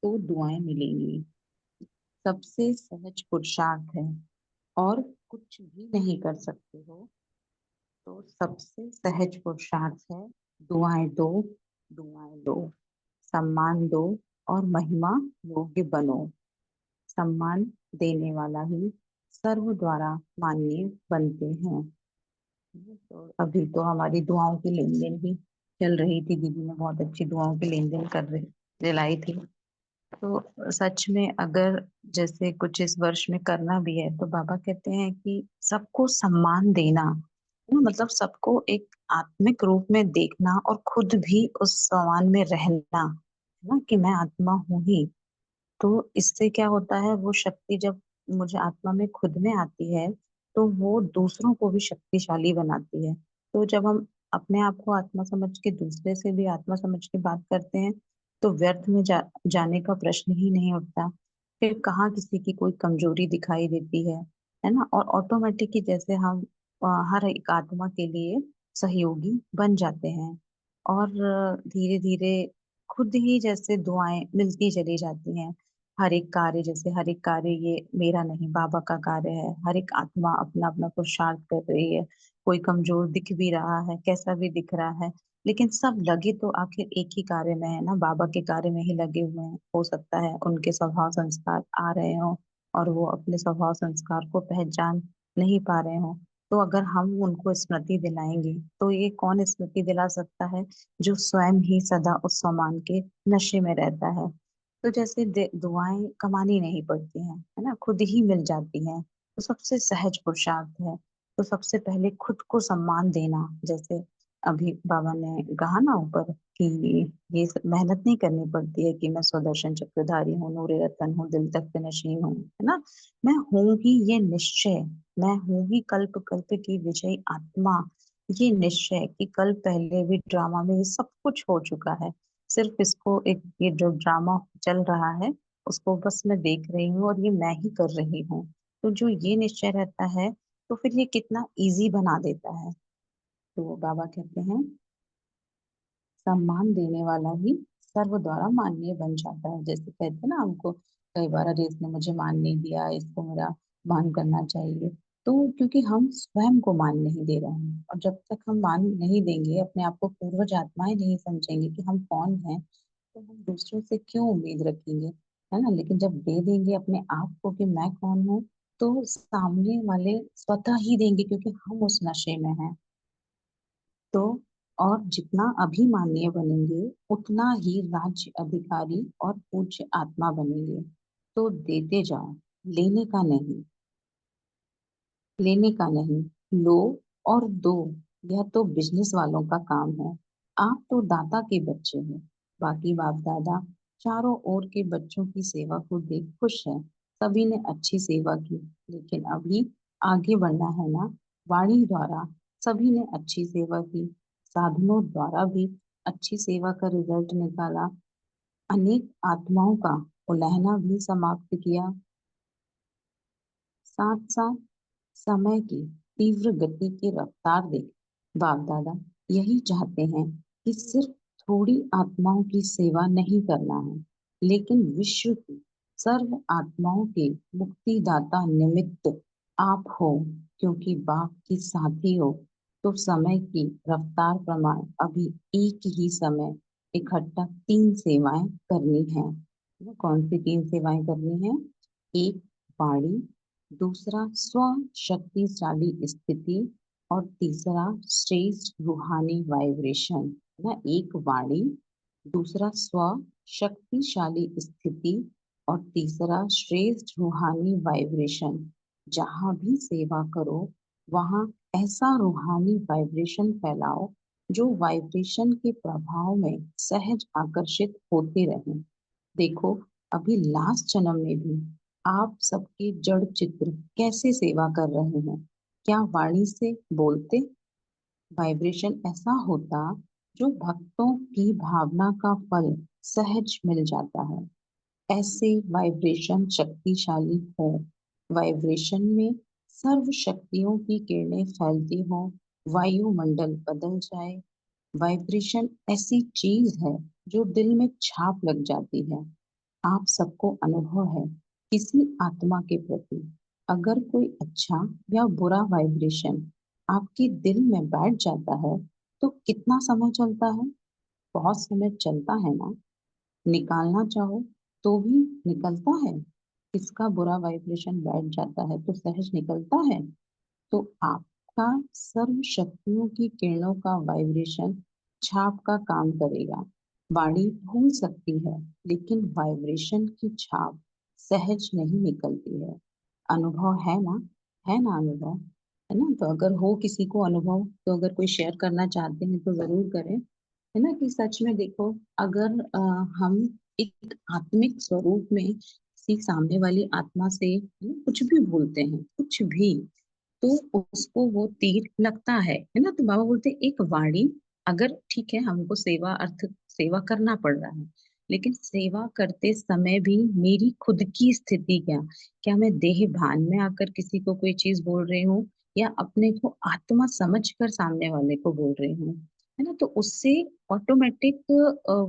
तो दुआएं मिलेंगी। सबसे सहज पुरुषार्थ है और कुछ भी नहीं कर सकते हो तो सबसे सहज पुरुषार्थ है दुआएं दो, दुआएं लो, सम्मान दो और महिमा योग्य बनो। सम्मान देने वाला ही सर्व द्वारा माननीय बनते हैं। तो अभी तो हमारी दुआओं की लेन देन भी चल रही थी, दीदी ने बहुत अच्छी दुआओं की लेन देन कर रही दिलाई थी। तो सच में अगर जैसे कुछ इस वर्ष में करना भी है तो बाबा कहते हैं कि सबको सम्मान देना, मतलब सबको एक आत्मिक रूप में देखना और खुद भी उस सम्मान में रहना, है ना, कि मैं आत्मा हूं ही। तो इससे क्या होता है, वो शक्ति जब मुझे आत्मा में खुद में आती है तो वो दूसरों को भी शक्तिशाली बनाती है। तो जब हम अपने आप को आत्मा समझ के दूसरे से भी आत्मा समझ के बात करते हैं तो व्यर्थ में जाने का प्रश्न ही नहीं उठता। फिर कहाँ किसी की कोई कमजोरी दिखाई देती है ना। और ऑटोमेटिक ही जैसे हम हर एक आत्मा के लिए सहयोगी बन जाते हैं और धीरे धीरे खुद ही जैसे दुआएं मिलती चली जाती हैं। हर एक कार्य, जैसे हर एक कार्य ये मेरा नहीं बाबा का कार्य है। हर एक आत्मा अपना अपना पुरुषार्थ कर रही है। कोई कमजोर दिख भी रहा है, कैसा भी दिख रहा है, लेकिन सब लगे तो आखिर एक ही कार्य में है ना, बाबा के कार्य में ही लगे हुए हैं। हो सकता है उनके स्वभाव संस्कार आ रहे हो और वो अपने स्वभाव संस्कार को पहचान नहीं पा रहे हो। तो अगर हम उनको स्मृति दिलाएंगे तो ये कौन स्मृति दिला सकता है जो स्वयं ही सदा उस सम्मान के नशे में रहता है। तो जैसे दुआएं कमानी नहीं पड़ती हैं, है ना, खुद ही मिल जाती हैं। तो सबसे सहज पुरुषार्थ है। तो सबसे पहले खुद को सम्मान देना, जैसे अभी बाबा ने कहा ना ऊपर कि ये मेहनत नहीं करनी पड़ती है कि मैं स्वदर्शन चक्रधारी हूँ, नूरे रतन हूँ, दिल तख्त नशीन हूँ, है ना। मैं हूंगी ये निश्चय, मैं हूंगी कल्प कल्प की विजयी आत्मा, ये निश्चय कि कल पहले भी ड्रामा में ये सब कुछ हो चुका है, सिर्फ इसको एक ये जो ड्रामा चल रहा है उसको बस मैं देख रही हूँ और ये मैं ही कर रही हूँ। तो जो ये निश्चय रहता है तो फिर ये कितना इजी बना देता है। तो वो बाबा कहते हैं सम्मान देने वाला ही सर्व द्वारा माननीय बन जाता है। जैसे कहते हैं ना हमको कई बार, अरे इसने मुझे मान नहीं दिया, इसको मेरा मान करना चाहिए। तो क्योंकि हम स्वयं को मान नहीं दे रहे हैं, और जब तक हम मान नहीं देंगे, अपने आप को पूर्वज आत्माएं नहीं समझेंगे कि हम कौन हैं, तो हम दूसरों से क्यों उम्मीद रखेंगे, है ना। लेकिन जब दे देंगे अपने आप को कि मैं कौन हूँ, तो सामने वाले स्वतः ही देंगे, क्योंकि हम उस नशे में हैं। तो और जितना अभिमान्य बनेंगे उतना ही राज्य अधिकारी और पूज्य आत्मा बनेंगे। तो देते जाओ, लेने का नहीं, लेने का नहीं, लो और दो, यह तो बिजनेस वालों का काम है। आप तो दाता के बच्चे हो, बाकी बाप दादा चारों ओर के बच्चों की सेवा को देख खुश है। सभी ने अच्छी सेवा की, लेकिन अभी आगे बढ़ना है ना। वाणी द्वारा सभी ने अच्छी सेवा की, साधनों द्वारा भी अच्छी सेवा का रिजल्ट निकाला, अनेक आत्माओं का उलहना भी समाप्त किया। साथ साथ समय की तीव्र गति की रफ्तार देख बाप दादा यही चाहते हैं कि सिर्फ थोड़ी आत्माओं की सेवा नहीं करना है, लेकिन विश्व की सर्व आत्माओं के मुक्तिदाता निमित्त आप हो। क्योंकि बाप की साथी हो, तो समय की रफ्तार प्रमाण अभी एक ही समय इकट्ठा 3 सेवाएं करनी है। वो कौन सी 3 सेवाएं करनी है? एक, वाणी, दूसरा स्व शक्तिशाली स्थिति, और तीसरा श्रेष्ठ रूहानी वाइब्रेशन। ना, एक वाणी, दूसरा स्व शक्तिशाली स्थिति, और तीसरा श्रेष्ठ रूहानी वाइब्रेशन। जहां भी सेवा करो वहां ऐसा रूहानी वाइब्रेशन फैलाओ जो वाइब्रेशन के प्रभाव में सहज आकर्षित होते रहे। देखो, अभी लास्ट जन्म में भी आप सबके जड़ चित्र कैसे सेवा कर रहे हैं। क्या वाणी से बोलते? वाइब्रेशन ऐसा होता जो भक्तों की भावना का फल सहज मिल जाता है। ऐसे वाइब्रेशन शक्तिशाली हो, वाइब्रेशन में सर्व शक्तियों की किरणें फैलती हो, वायुमंडल बदल जाए। वाइब्रेशन ऐसी चीज है जो दिल में छाप लग जाती है। आप सबको अनुभव है किसी आत्मा के प्रति अगर कोई अच्छा या बुरा वाइब्रेशन आपके दिल में बैठ जाता है तो कितना समय चलता है? बहुत समय चलता है ना। निकालना चाहो तो भी निकलता है। किसका बुरा वाइब्रेशन बैठ जाता है तो सहज निकलता है। तो आपका सर्व शक्तियों की किरणों का वाइब्रेशन छाप का काम करेगा। वाणी भूल सकती है, लेकिन वाइब्रेशन की छाप सहज नहीं निकलती है। अनुभव है ना? है ना अनुभव? है ना। तो अगर हो किसी को अनुभव, तो अगर कोई शेयर करना चाहते हैं तो जरूर करें। है ना, कि सच में देखो, अगर हम एक आत्मिक स्वरूप में किसी सामने वाली आत्मा से कुछ भी भूलते हैं, कुछ भी, तो उसको वो तीर लगता है ना। तो बाबा बोलते हैं, एक वाणी, अगर ठीक है हमको सेवा अर्थ सेवा करना पड़ रहा है, लेकिन सेवा करते समय भी मेरी खुद की स्थिति क्या, क्या मैं देह भान में आकर किसी को कोई चीज बोल रही हूँ, या अपने को आत्मा समझ कर सामने वाले को बोल रही हूँ, है ना। तो उससे ऑटोमेटिक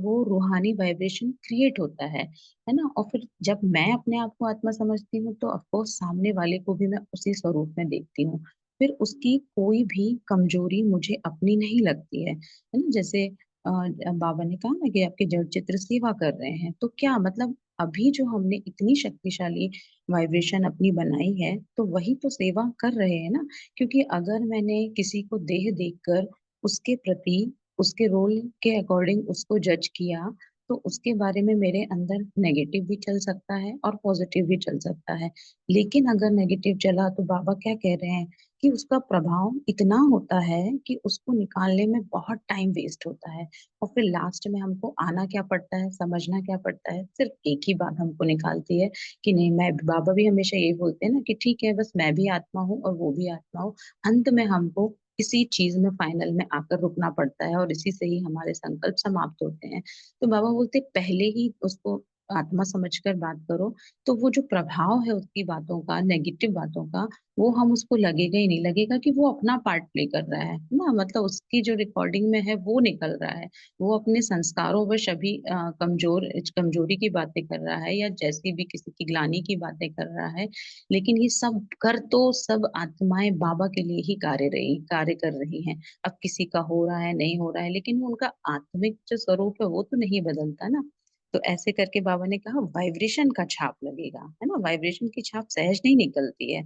वो रूहानी वाइब्रेशन क्रिएट होता है ना। और फिर जब मैं अपने आप को आत्मा समझती हूँ तो ऑफकोर्स सामने वाले को भी मैं उसी स्वरूप में देखती हूँ। फिर उसकी कोई भी कमजोरी मुझे अपनी नहीं लगती है ना। जैसे बाबा ने कहा ना कि आपके जड़ चित्र सेवा कर रहे हैं, तो क्या मतलब अभी जो हमने इतनी शक्तिशाली वाइब्रेशन अपनी बनाई है, तो वही तो सेवा कर रहे हैं ना। क्योंकि अगर मैंने किसी को देह देखकर उसके प्रति, उसके रोल के अकॉर्डिंग उसको जज किया, तो उसके बारे में मेरे अंदर नेगेटिव भी चल सकता है और पॉजिटिव भी चल सकता है। लेकिन अगर नेगेटिव चला तो बाबा क्या कह रहे हैं कि उसका प्रभाव इतना होता है कि उसको निकालने में बहुत टाइम वेस्ट होता है, और फिर लास्ट में हमको आना क्या पड़ता है, समझना क्या पड़ता है, सिर्फ एक ही बात हमको निकालती है कि नहीं मैं, बाबा भी हमेशा यही बोलते हैं ना कि ठीक है बस मैं भी आत्मा हूँ और वो भी आत्मा हूँ। अंत में हमको इसी चीज में फाइनल में आकर रुकना पड़ता है और इसी से ही हमारे संकल्प समाप्त होते हैं। तो बाबा बोलते पहले ही उसको आत्मा समझकर बात करो, तो वो जो प्रभाव है उसकी बातों का, नेगेटिव बातों का, वो हम उसको लगेगा ही नहीं, लगेगा कि वो अपना पार्ट प्ले कर रहा है ना, मतलब उसकी जो रिकॉर्डिंग में है वो निकल रहा है, वो अपने संस्कारों वश अभी कमजोरी की बातें कर रहा है या जैसी भी किसी की ग्लानि की बातें कर रहा है। लेकिन ये सब कर तो सब आत्माएं बाबा के लिए ही कार्य कर रही हैं। अब किसी का हो रहा है नहीं हो रहा है, लेकिन वो उनका आत्मिक जो स्वरूप है वो तो नहीं बदलता ना। तो ऐसे करके बाबा ने कहा वाइब्रेशन का छाप लगेगा, है ना, वाइब्रेशन की छाप सहज नहीं निकलती है।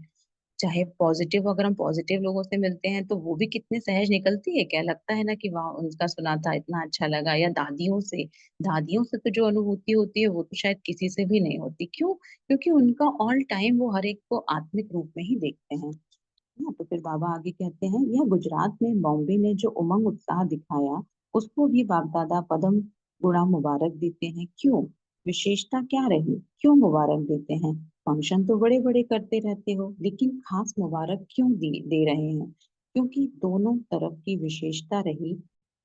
चाहे पॉजिटिव, अगर हम पॉजिटिव लोगों से मिलते हैं तो वो भी कितने सहज निकलती है, क्या लगता है ना कि वाह उनका सुना था इतना अच्छा लगा, या दादियों से तो जो अनुभूति होती है वो तो शायद किसी से भी नहीं होती। क्यों? क्योंकि उनका ऑल टाइम वो हर एक को आत्मिक रूप में ही देखते हैं ना। तो फिर बाबा आगे कहते हैं, यह गुजरात में बॉम्बे ने जो उमंग उत्साह दिखाया उसको भी बाप दादा पदम गुणा मुबारक देते हैं। क्यों? विशेषता क्या रही, क्यों मुबारक देते हैं? फंक्शन तो बड़े बड़े करते रहते हो, लेकिन खास मुबारक क्यों दे रहे हैं? क्योंकि दोनों तरफ की विशेषता रही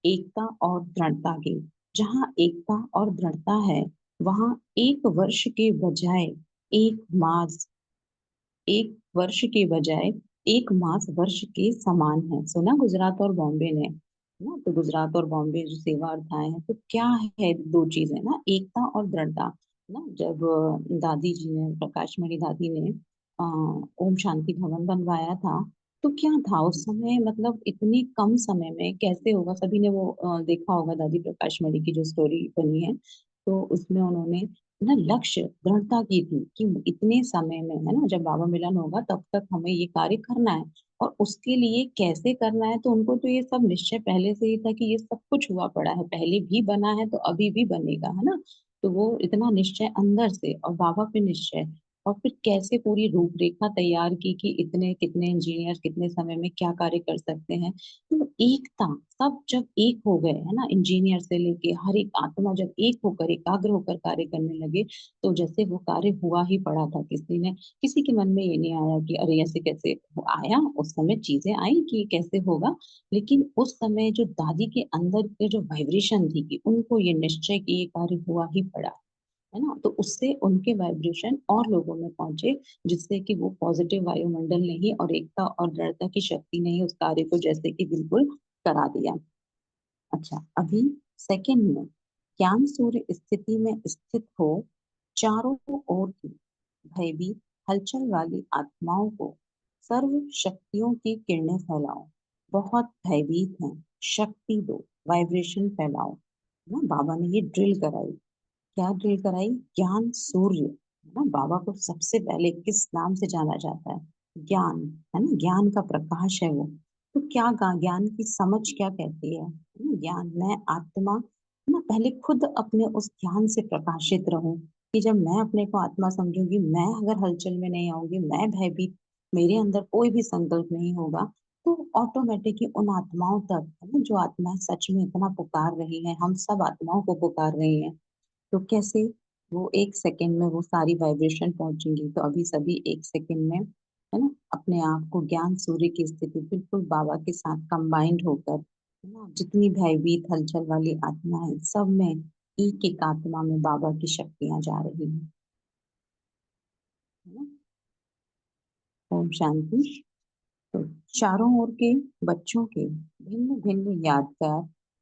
एकता और दृढ़ता की। जहाँ एकता और दृढ़ता है वहाँ एक वर्ष के बजाय एक मास वर्ष के समान है। सुना गुजरात और बॉम्बे ने ना, तो गुजरात और बॉम्बे जो सेवा अर्थाएं हैं, तो क्या है दो चीजें ना, एकता और दृढ़ता। ना जब दादी जी ने, प्रकाश मणि दादी ने ओम शांति भवन बनवाया था, तो क्या था उस समय, मतलब इतने कम समय में कैसे होगा, सभी ने वो देखा होगा दादी प्रकाश मणि की जो स्टोरी बनी है। तो उसमें उन्होंने ना लक्ष्य दृढ़ता की थी कि इतने समय में, है ना, जब बाबा मिलन होगा तब तक हमें ये कार्य करना है। और उसके लिए कैसे करना है, तो उनको तो ये सब निश्चय पहले से ही था कि ये सब कुछ हुआ पड़ा है, पहले भी बना है तो अभी भी बनेगा, है ना। तो वो इतना निश्चय अंदर से, और बाबा पे निश्चय, और फिर कैसे पूरी रूपरेखा तैयार की कि इतने कितने इंजीनियर कितने समय में क्या कार्य कर सकते हैं। तो एकता, सब जब एक हो गए, है ना, इंजीनियर से लेके हर एक आत्मा जब एक होकर एकाग्र होकर कार्य करने लगे, तो जैसे वो कार्य हुआ ही पड़ा था। किसी के मन में ये नहीं आया कि अरे ऐसे कैसे आया, उस समय चीजें आई कि कैसे होगा। लेकिन उस समय जो दादी के अंदर के जो वाइब्रेशन थी कि उनको ये निश्चय कि ये कार्य हुआ ही पड़ा, है ना, तो उससे उनके वाइब्रेशन और लोगों में पहुंचे, जिससे कि वो पॉजिटिव वायुमंडल ने ही और एकता और दृढ़ता की शक्ति ने ही उस कार्य को जैसे कि बिल्कुल करा दिया। अच्छा, अभी सेकंड में, ज्ञान सूर्य स्थिति में स्थित हो, चारों ओर की भयभीत हलचल वाली आत्माओं को सर्व शक्तियों की किरणें फैलाओ। बहुत भयभीत हैं, शक्ति दो, वाइब्रेशन फैलाओ ना। बाबा ने ये ड्रिल कराई, क्या ड्रिल कराई? ज्ञान सूर्य, है ना। बाबा को सबसे पहले किस नाम से जाना जाता है? ज्ञान, है ना, ज्ञान का प्रकाश है वो। तो क्या ज्ञान की समझ क्या कहती है ना? ज्ञान, मैं आत्मा, है ना, पहले खुद अपने उस ज्ञान से प्रकाशित रहूं कि जब मैं अपने को आत्मा समझूंगी, मैं अगर हलचल में नहीं आऊंगी, मैं भयभीत, मेरे अंदर कोई भी संकल्प नहीं होगा, तो ऑटोमेटिकली उन आत्माओं तक, है ना, जो आत्माएं सच में इतना पुकार रही हैं, हम सब आत्माओं को पुकार रही हैं, तो कैसे वो एक सेकंड में वो सारी वाइब्रेशन पहुंचेंगी। तो अभी सभी एक सेकंड में, है ना, अपने आप को ज्ञान सूर्य की स्थिति बिल्कुल बाबा के साथ कंबाइंड होकर, है ना, जितनी भयभीत हलचल वाली आत्मा है सब में एक एक आत्मा में बाबा की शक्तियां जा रही हैं, है ना। ओम शांति। तो चारों ओर के बच्चों के भिन्न भिन्न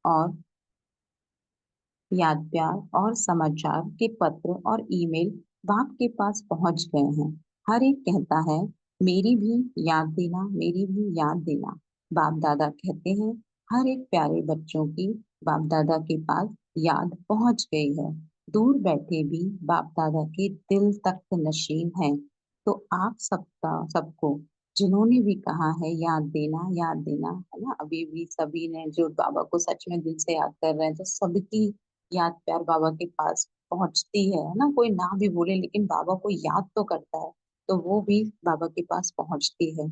और याद प्यार और समाचार के पत्र और ईमेल बाप के पास पहुंच गए हैं। हर एक कहता है, मेरी भी याद देना, मेरी भी याद देना। बाप दादा कहते हैं, हर एक प्यारे बच्चों की बाप दादा के पास याद पहुंच गई है। दूर बैठे भी बाप दादा के दिल तक नशीन है। तो आप सबको जिन्होंने भी कहा है याद देना, है ना, अभी भी सभी ने जो बाबा को सच में दिल से याद कर रहे हैं, तो सबकी याद प्यार बाबा के पास पहुंचती है ना, कोई ना भी बोले लेकिन बाबा को याद तो करता है, तो वो भी बाबा के पास पहुंचती है।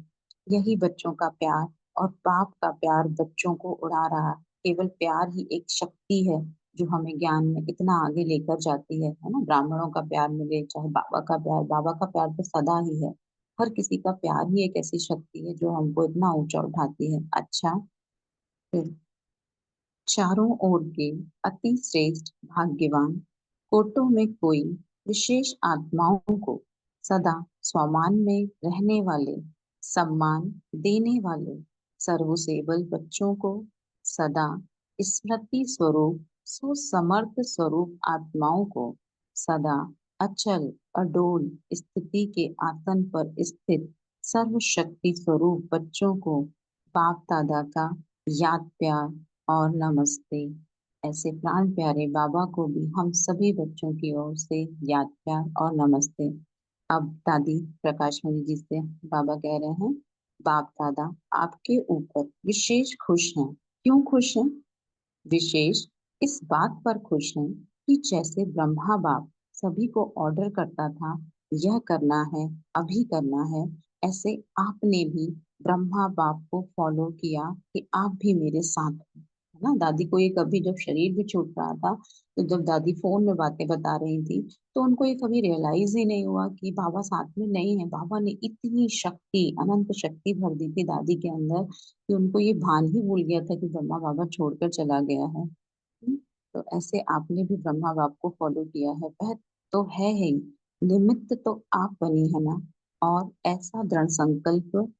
यही बच्चों का प्यार और बाप का प्यार बच्चों को उड़ा रहा है। केवल प्यार ही एक शक्ति है जो हमें ज्ञान में इतना आगे लेकर जाती है ना। ब्राह्मणों का प्यार मिले चाहे बाबा का प्यार, बाबा का प्यार तो सदा ही है। हर किसी का प्यार ही एक ऐसी शक्ति है जो हमको इतना ऊंचा उठाती है। अच्छा, फिर चारों ओर के अति श्रेष्ठ भाग्यवान कोटों में कोई विशेष आत्माओं को सदा स्वमान में रहने वाले, सम्मान देने वाले सर्वसेवल बच्चों को सदा स्मृति स्वरूप सुसमर्थ स्वरूप आत्माओं को सदा अचल अडोल स्थिति के आसन पर स्थित सर्वशक्ति स्वरूप बच्चों को बाप दादा का याद प्यार और नमस्ते। ऐसे प्राण प्यारे बाबा को भी हम सभी बच्चों की ओर से याद प्यार और नमस्ते। अब दादी प्रकाश मणि जी से बाबा कह रहे हैं, बाप दादा आपके ऊपर विशेष खुश हैं। क्यों खुश हैं? विशेष इस बात पर खुश हैं कि जैसे ब्रह्मा बाप सभी को ऑर्डर करता था, यह करना है, अभी करना है, ऐसे आपने भी ब्रह्मा बाप को फॉलो किया कि आप भी मेरे साथ हो, है ना। दादी को ये कभी जब शरीर भी छूट रहा था, तो जब दादी फोन में बातें बता रही थी, तो उनको ये कभी रियलाइज ही नहीं हुआ कि बाबा साथ में नहीं है। बाबा ने इतनी शक्ति, अनंत शक्ति भर दी थी दादी के अंदर कि उनको ये भान ही भूल गया था कि ब्रह्मा बाबा छोड़कर चला गया है। तो ऐसे आपने भी ब्रह्मा बाप को फॉलो किया है, वह तो है ही, निमित्त तो आप बनी है ना। और ऐसा दृढ़ संकल्प,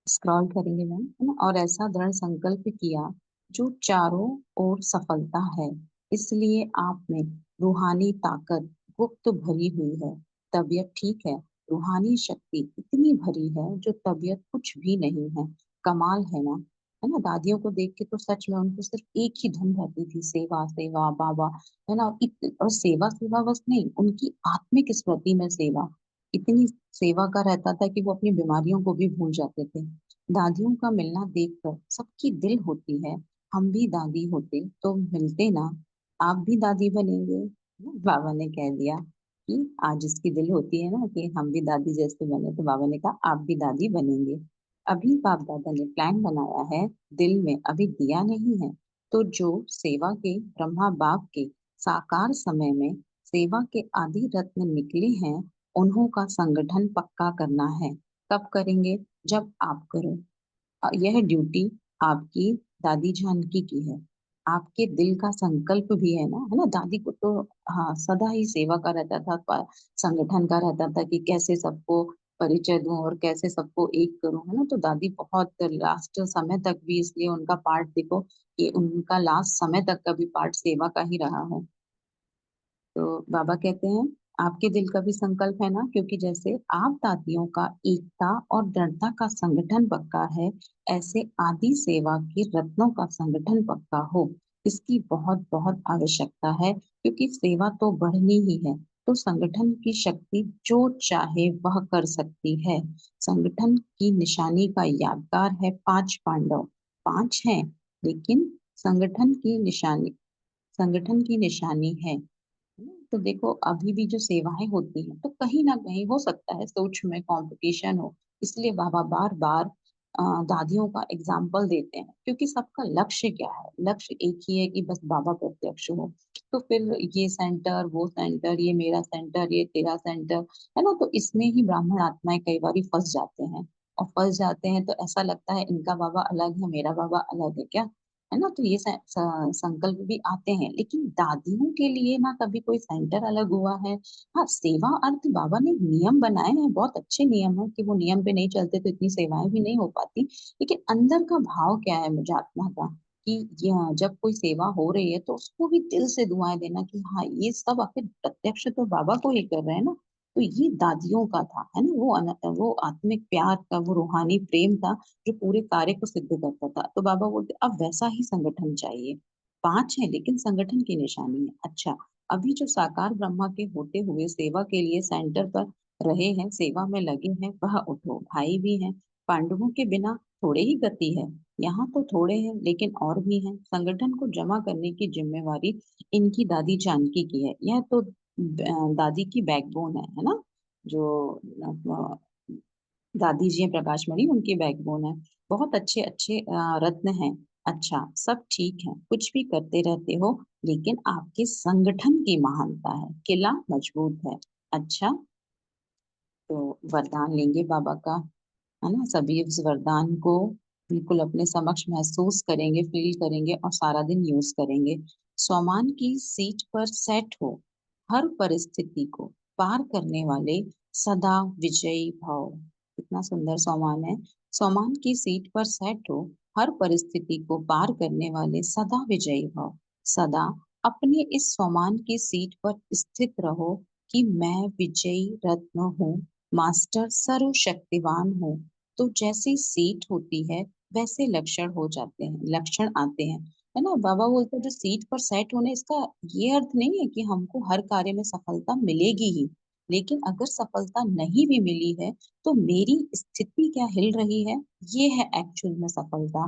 स्क्रॉल करेंगे मैम, है ना, और ऐसा दृढ़ संकल्प किया जो चारों ओर सफलता है। इसलिए आप में रूहानी ताकत गुप्त भरी हुई है। तबीयत ठीक है, रूहानी शक्ति इतनी भरी है जो तबीयत कुछ भी नहीं है। कमाल है ना, है ना। दादियों को देख के तो सच में उनको सिर्फ एक ही धुन रहती थी, सेवा सेवा बाबा, है ना। और सेवा सेवा बस नहीं, उनकी आत्मिक स्मृति में सेवा, इतनी सेवा का रहता था कि वो अपनी बीमारियों को भी भूल जाते थे। दादियों का मिलना देखकर सबकी दिल होती है, हम भी दादी होते तो मिलते ना, आप भी दादी बनेंगे। बाबा ने कह दिया कि आज इसकी दिल होती है ना कि हम भी दादी जैसे बने, तो बाबा ने कहा आप भी दादी बनेंगे। अभी बाप दादा ने प्लान बनाया है, दिल में अभी दिया नहीं है, तो जो सेवा के ब्रह्मा बाप के साकार समय में सेवा के आदि रत्न निकले हैं, उन्हों का संगठन पक्का करना है। कब करेंगे? जब आप करो। यह ड्यूटी आपकी दादी जानकी की है। आपके दिल का संकल्प भी है ना। दादी को तो हाँ सदा ही सेवा का रहता था, संगठन का रहता था कि कैसे सबको परिचय दूं और कैसे सबको एक करूं, है ना। तो दादी बहुत लास्ट समय तक भी, इसलिए उनका पार्ट देखो कि उनका लास्ट समय तक का भी पार्ट सेवा का ही रहा है। तो बाबा कहते हैं आपके दिल का भी संकल्प है ना, क्योंकि जैसे आप दादियों का एकता और दृढ़ता का संगठन पक्का है, ऐसे आदि सेवा के रत्नों का संगठन पक्का हो, इसकी बहुत बहुत आवश्यकता है। क्योंकि सेवा तो बढ़नी ही है, तो संगठन की शक्ति जो चाहे वह कर सकती है। संगठन की निशानी का यादगार है 5 पांडव, 5 हैं, लेकिन संगठन की निशानी, संगठन की निशानी है। तो देखो अभी भी जो सेवाएं होती हैं, तो कहीं ना कहीं हो सकता है सोच में कंपटीशन हो, इसलिए बाबा बार बार दादियों का एग्जाम्पल देते हैं। क्योंकि सबका लक्ष्य क्या है? लक्ष्य एक ही है कि बस बाबा प्रत्यक्ष हो। तो फिर ये सेंटर, वो सेंटर, ये मेरा सेंटर, ये तेरा सेंटर, है ना। तो इसमें ही ब्राह्मण आत्माएं कई बार फंस जाते हैं, और फंस जाते हैं तो ऐसा लगता है इनका बाबा अलग है, मेरा बाबा अलग है क्या, है ना। तो ये संकल्प भी आते हैं, लेकिन दादियों के लिए ना कभी कोई सेंटर अलग हुआ है। हाँ, सेवा अर्थ बाबा ने नियम बनाए हैं, बहुत अच्छे नियम है कि वो नियम पे नहीं चलते तो इतनी सेवाएं भी नहीं हो पाती। लेकिन अंदर का भाव क्या है मुझे आत्मा का, कि जब कोई सेवा हो रही है तो उसको भी दिल से दुआएं देना कि हाँ ये सब आखिर प्रत्यक्ष तो बाबा को ही कर रहे हैं ना। तो ये दादियों का था, है ना, वो आत्मिक प्यार का, वो रूहानी प्रेम था जो पूरे कार्य को सिद्ध करता था। तो बाबा बोलते अब वैसा ही संगठन चाहिए। 5 है लेकिन संगठन की निशानी है। अच्छा, अभी जो साकार ब्रह्मा के होते हुए सेवा के लिए सेंटर पर रहे हैं, सेवा में लगे हैं, वह उठो, भाई भी हैं। पांडवों के बिना थोड़े ही गति है। यहाँ तो थोड़े हैं लेकिन और भी हैं। संगठन को जमा करने की जिम्मेवारी इनकी दादी जानकी की है। यह तो दादी की बैकबोन है ना? जो दादी जी हैं प्रकाश मणि, उनकी बैकबोन है। बहुत अच्छे अच्छे रत्न हैं। अच्छा, सब ठीक है, कुछ भी करते रहते हो, लेकिन आपके संगठन की महानता है, किला मजबूत है। अच्छा, तो वरदान लेंगे बाबा का, है ना? सभी इस वरदान को बिल्कुल अपने समक्ष महसूस करेंगे, फील करेंगे और सारा दिन यूज करेंगे। स्वमान की सीट पर सेट हो, हर परिस्थिति को पार करने वाले सदा विजयी भव। कितना सुंदर स्वमान है। स्वमान की सीट पर सेट हो, हर परिस्थिति को पार करने वाले सदा विजयी भव। सदा अपने इस स्वमान की सीट पर स्थित रहो कि मैं विजयी रत्न हूँ, मास्टर सर्वशक्तिवान हूँ। तो जैसी सीट होती है वैसे लक्षण हो जाते हैं, लक्षण आते हैं, है ना? बाबा बोलते हैं जो सीट पर सेट होने, इसका ये अर्थ नहीं है कि हमको हर कार्य में सफलता मिलेगी ही, लेकिन अगर सफलता नहीं भी मिली है तो मेरी स्थिति क्या हिल रही है, ये है एक्चुअल में सफलता,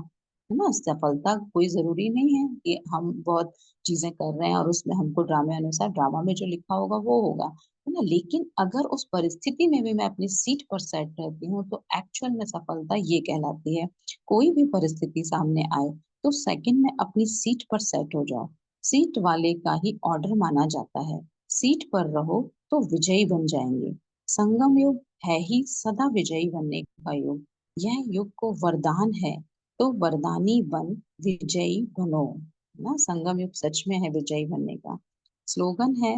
है ना? सफलता कोई जरूरी नहीं है कि हम बहुत चीजें कर रहे हैं और उसमें हमको ड्रामे अनुसार ड्रामा में जो लिखा होगा वो होगा, है ना? लेकिन अगर उस परिस्थिति में भी मैं अपनी सीट पर सेट रहती हूँ तो एक्चुअल में सफलता ये कहलाती है। कोई भी परिस्थिति सामने आए तो सेकंड में अपनी सीट पर सेट हो जाओ। सीट वाले का ही ऑर्डर माना जाता है। सीट पर रहो तो विजयी बन जाएंगे। संगम युग है ही सदा विजयी बनने का युग। यह युग को वरदान है, तो वरदानी बन विजयी बनो, ना? संगम युग सच में है विजयी बनने का। स्लोगन है,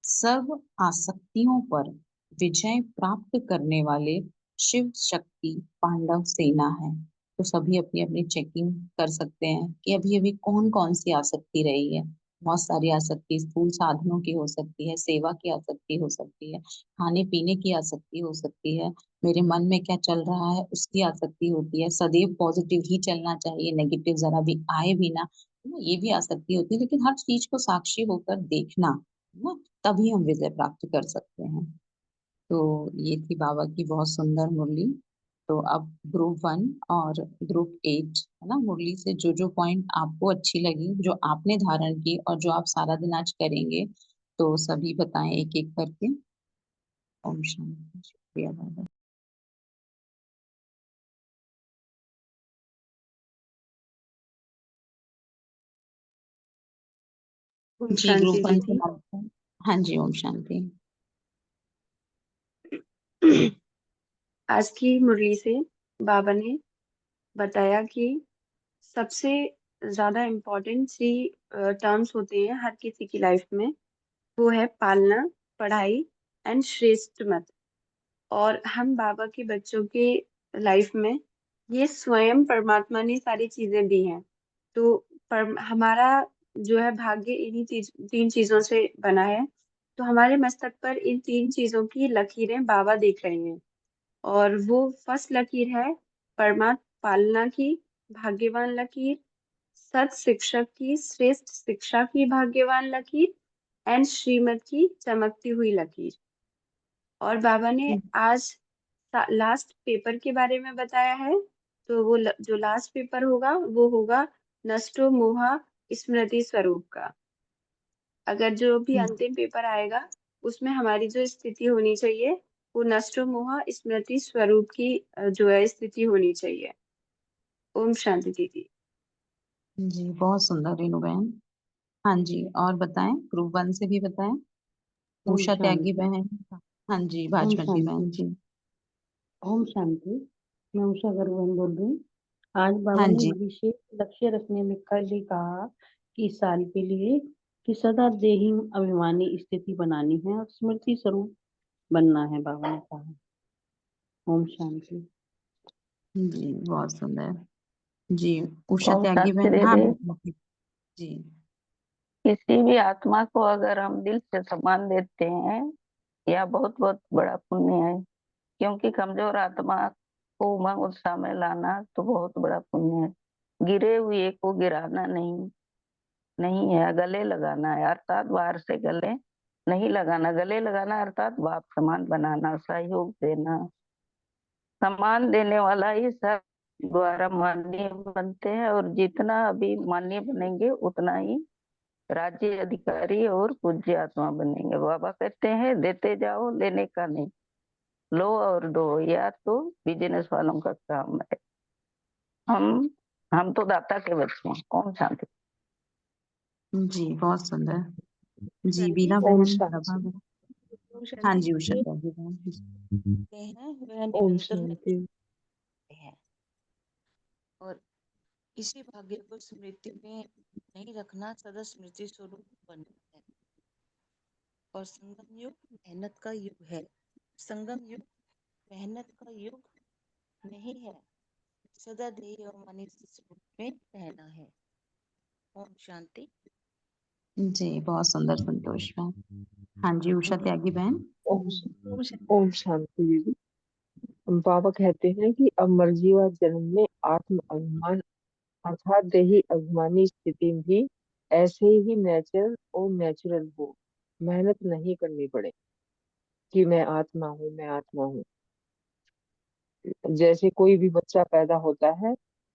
सर्व आसक्तियों पर विजय प्राप्त करने वाले शिव शक्ति पांडव सेना है। तो सभी अपनी अपनी चेकिंग कर सकते हैं कि अभी अभी कौन कौन सी आसक्ति रही है। बहुत सारी आसक्ति स्थूल साधनों की हो सकती है, सेवा की आसक्ति हो सकती है, खाने पीने की आसक्ति हो सकती है, मेरे मन में क्या चल रहा है उसकी आसक्ति होती है। सदैव पॉजिटिव ही चलना चाहिए, नेगेटिव जरा भी आए भी ना, ये भी आसक्ति होती है। लेकिन हर चीज को साक्षी होकर देखना, है ना, तभी हम विजय प्राप्त कर सकते हैं। तो ये थी बाबा की बहुत सुंदर मुरली। तो अब ग्रुप 1 और ग्रुप 8, है ना, मुरली से जो जो पॉइंट आपको अच्छी लगी, जो आपने धारण की और जो आप सारा दिन आज करेंगे, तो सभी बताएं एक एक करके। ओम शांति। शुक्रिया बाबा। ओम जी, शांति ग्रुप 1 से दीदी। बात। हाँ जी, ओम शांति। आज की मुरली से बाबा ने बताया कि सबसे ज्यादा इम्पोर्टेंट 3 टर्म्स होते हैं हर किसी की लाइफ में। वो है पालना, पढ़ाई एंड श्रेष्ठ मत। और हम बाबा के बच्चों के लाइफ में ये स्वयं परमात्मा ने सारी चीजें दी हैं। तो हमारा जो है भाग्य इन्हीं 3 चीजों से बना है। तो हमारे मस्तक पर इन 3 चीजों की लकीरें बाबा देख रहे हैं। और वो फर्स्ट लकीर है परमात्म पालना की भाग्यवान लकीर, सत शिक्षक की श्रेष्ठ शिक्षा की भाग्यवान लकीर एंड श्रीमत की चमकती हुई लकीर। और बाबा ने आज लास्ट पेपर के बारे में बताया है। तो वो जो लास्ट पेपर होगा वो होगा नष्टो मोहा स्मृति स्वरूप का। अगर जो भी अंतिम पेपर आएगा उसमें हमारी जो स्थिति होनी चाहिए वो नष्टो मोहा स्मृति स्वरूप की जो है स्थिति होनी चाहिए। ओम शांति दीदी। जी, बहुत सुंदर रेणु बहन। हाँ जी, और बताएं, ग्रुप 1 से भी बताएं। ओम उषा त्यागी शांति। बहन। हाँ जी, ओम भाजपती शांति। बहन जी। ओम शांति। मैं उषा गर्वन बोल रही हूँ। आज बाबा हाँ ने जी। विशेष लक्ष्य रखने में कल ही कहा कि इस साल के लिए कि सदा देही अभिमानी स्थिति बनानी है और स्मृति स्वरूप बनना है, बाबा ने कहा। ओम शांति। जी, बहुत सुंदर। जी, उषा ओम त्यागी शांति बहन। हाँ दीदी। भाजपती जी। किसी भी आत्मा को अगर हम दिल से सम्मान देते हैं, यह बहुत बहुत बड़ा पुण्य है। क्योंकि कमजोर आत्मा को उमंग उत्साह में लाना तो बहुत बड़ा पुण्य है। गिरे हुए को गिराना नहीं नहीं है, गले लगाना है, अर्थात बाहर से गले नहीं लगाना, गले लगाना अर्थात बाप समान बनाना, सहयोग देना। सम्मान देने वाला ही सब द्वारा माननीय बनते हैं, और जितना अभी माननीय बनेंगे उतना ही राज्य अधिकारी और पूज्य आत्मा बनेंगे। बाबा कहते हैं देते जाओ, लेने का नहीं। लो और दो, या तो बिजनेस वालों का काम है। हम हम तो दाता के बच्चे हैं। ओम शांति। जी बहुत सुंदर। जी शांति। बीना ओम बहन, प्रभा शांति। बहन। ओम हाँ शांति। जी उषा जो त्यागी बहन। होते हैं वह ओम निरंतर शांति। होते हैं और किसी भाग्य को स्मृति में नहीं रखना सदा स्मृति स्वरूप बनना है। और संगम युग मेहनत का युग है। संगम युग मेहनत का युग नहीं है, सदा ध्येय और मनुष्य स्वरूप में रहना है। ओम शांति। जी बहुत सुंदर संतोष बहन। हाँ जी उषा त्यागी बहन। ओम ओम शांति। ओम शांति दीदी। बाबा कहते हैं कि अमरजी व जन्म में आत्म अभिमान अर्थात देही अभिमानी स्थिति भी ऐसे ही नेचुरल हो। मेहनत नहीं करनी पड़े कि मैं आत्मा हूँ, मैं आत्मा हूँ। जैसे कोई भी बच्चा पैदा होता है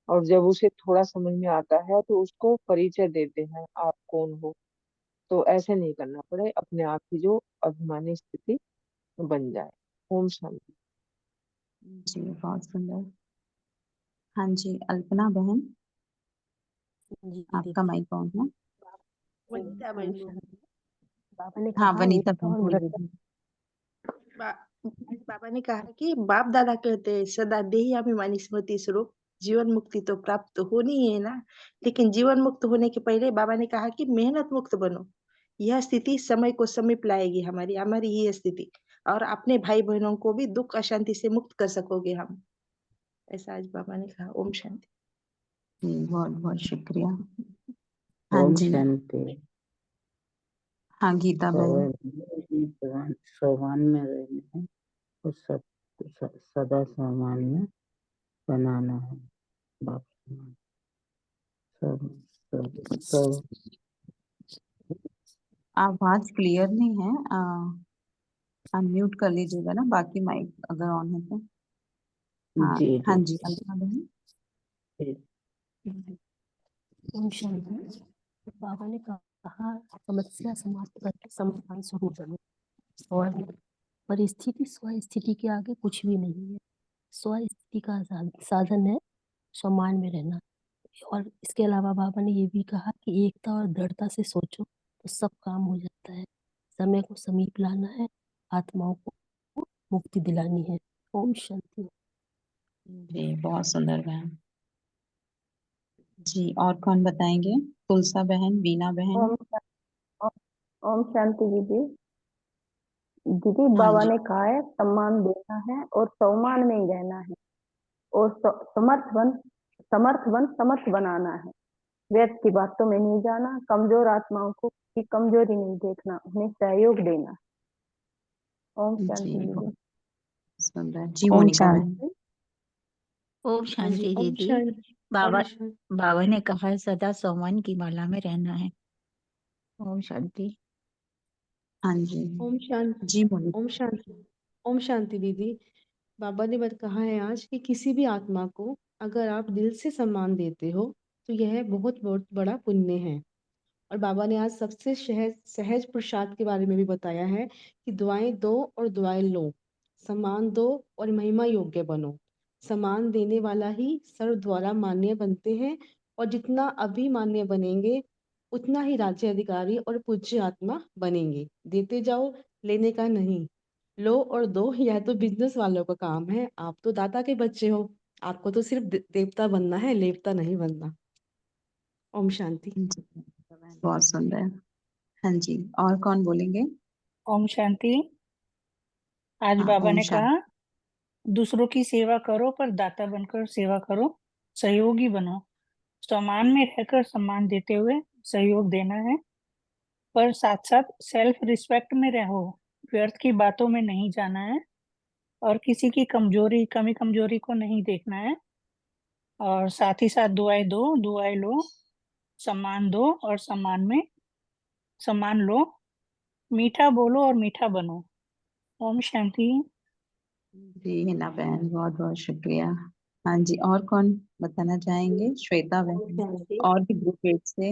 और जब उसे थोड़ा समझ में आता है तो उसको परिचय देते हैं, आप कौन हो। तो ऐसे नहीं करना पड़े, अपने आप की जो अभिमानी स्थिति बन जाए। ओम शांति। जी बहुत सुंदर। हाँ जी अल्पना बहन, जी आपका दीदी। माइक ऑन है। वनिता ओम बहन। शांति। बाबा ने हाँ कहा वनीता एकता बहन और बोलिए। दृढ़ता। बाबा ने कहा कि बाप दादा कहते हैं सदा देही अभिमानी स्मृति स्वरूप जीवन मुक्ति तो प्राप्त होनी ही है ना। लेकिन जीवन मुक्त होने के पहले बाबा ने कहा कि मेहनत मुक्त बनो। यह स्थिति समय को समीप लाएगी, हमारी हमारी ये स्थिति। और अपने भाई बहनों को भी दुख अशांति से मुक्त कर सकोगे हम। ऐसा आज बाबा ने कहा। ओम शांति। जी बहुत बहुत शुक्रिया। हाँ ओम जी। शांति। हाँ गीता बहन। सोमान में रहना है और सदा सोमान में बनाना है। बाप सब सब सब आवाज क्लियर नहीं है, अनम्यूट कर लीजिएगा ना, बाकी माइक अगर ऑन है तो। हाँ जी हाँ जी जी अल्पना बहन। जी। ओम शांति। बाबा ने कहा समस्या समाप्त करके समाधान स्वरूप बनो। और परिस्थिति स्व स्थिति के आगे कुछ भी नहीं है। स्व स्थिति का साधन है सम्मान में रहना। और इसके अलावा बाबा ने ये भी कहा कि एकता और दृढ़ता से सोचो तो सब काम हो जाता है। समय को समीप लाना है, आत्माओं को मुक्ति दिलानी है। ओम शांति। जी बहुत सुंदर बहन। जी और कौन बताएंगे? तुलसा बहन, बीना बहन। ओम ओम शांति दीदी। दीदी हाँ बाबा जी। ने कहा है सम्मान देना है और सम्मान में ही रहना है, और समर्थ बनाना है। व्यर्थ की बातों में नहीं जाना, कमजोर आत्माओं को की कमजोरी नहीं देखना, उन्हें सहयोग देना। ओम जी शांति बहुत दीदी। सुंदर। जी ओम मोनिका बहन। शांति। ओम हाँ जी। शांति ओम दीदी। शांति। बाबा ओम शांति। बाबा ने कहा सदा सम्मान की माला में रहना है। ओम शांति। हाँ जी। ओम शांति। जी मोनिका। ओम शांति। ओम शांति दीदी। बाबा ने बत कहा है आज कि किसी भी आत्मा को अगर आप दिल से सम्मान देते हो तो यह बहुत बहुत बड़ा पुण्य है। और बाबा ने आज सबसे सहज सहज प्रसाद के बारे में भी बताया है कि दुआएं दो और दुआएं लो, सम्मान दो और महिमा योग्य बनो। सम्मान देने वाला ही सर्व द्वारा मान्य बनते हैं, और जितना अभी मान्य बनेंगे उतना ही राज्य अधिकारी और पूज्य आत्मा बनेंगे। देते जाओ, लेने का नहीं। लो और दो यह तो बिजनेस वालों का काम है, आप तो दाता के बच्चे हो। आपको तो सिर्फ देवता बनना है, लेवता नहीं बनना। ओम शांति। जी, बहुत सुंदर। हाँ जी और कौन बोलेंगे? ओम शांति। आज हाँ बाबा ओम ने कहा शांति। दूसरों की सेवा करो पर दाता बनकर सेवा करो, सहयोगी बनो। सम्मान में रहकर सम्मान देते हुए सहयोग देना है, पर साथ साथ सेल्फ रिस्पेक्ट में रहो। व्यर्थ की बातों में नहीं जाना है और किसी की कमी कमजोरी को नहीं देखना है। और साथ ही साथ दुआएं दो, दुआएं लो, सम्मान दो और सम्मान लो। मीठा बोलो और मीठा बनो। ओम शांति। जी हिना बहन, बहुत बहुत शुक्रिया। हाँ जी, और कौन बताना चाहेंगे? श्वेता ओम बहन, शांति। और भी ग्रुप 8 से।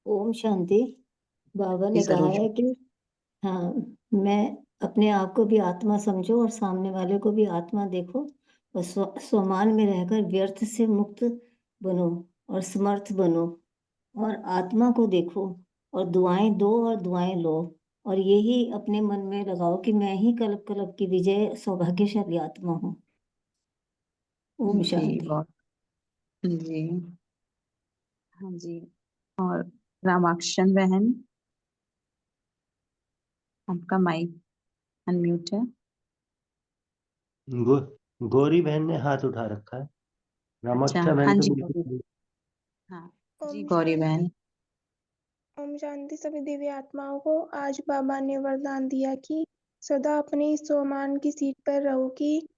ओम शांति। बाबा जी ने कहा सरोज। है कि हाँ, मैं अपने आप को भी आत्मा समझो और सामने वाले को भी आत्मा देखो और स्वमान में रहकर व्यर्थ से मुक्त बनो और समर्थ बनो और आत्मा को देखो और दुआएं दो और दुआएं लो और यही अपने मन में लगाओ कि मैं ही कल्प कल्प की विजय सौभाग्यशाली आत्मा हूँ। ओम जी शांति। बहुत। जी हाँ जी, और रामाक्षण बहन, आपका माइक अनम्यूट है। गो, गौरी बहन ने हाथ उठा रखा है। अच्छा, रामाक्षा हाँ बहन तो जी बिल्कुल गौरी। नहीं। हाँ जी ओम गौरी शांति। बहन। ओम शांति। सभी दिव्य आत्माओं को आज बाबा ने वरदान दिया कि सदा अपनी स्वमान की सीट पर रहो कि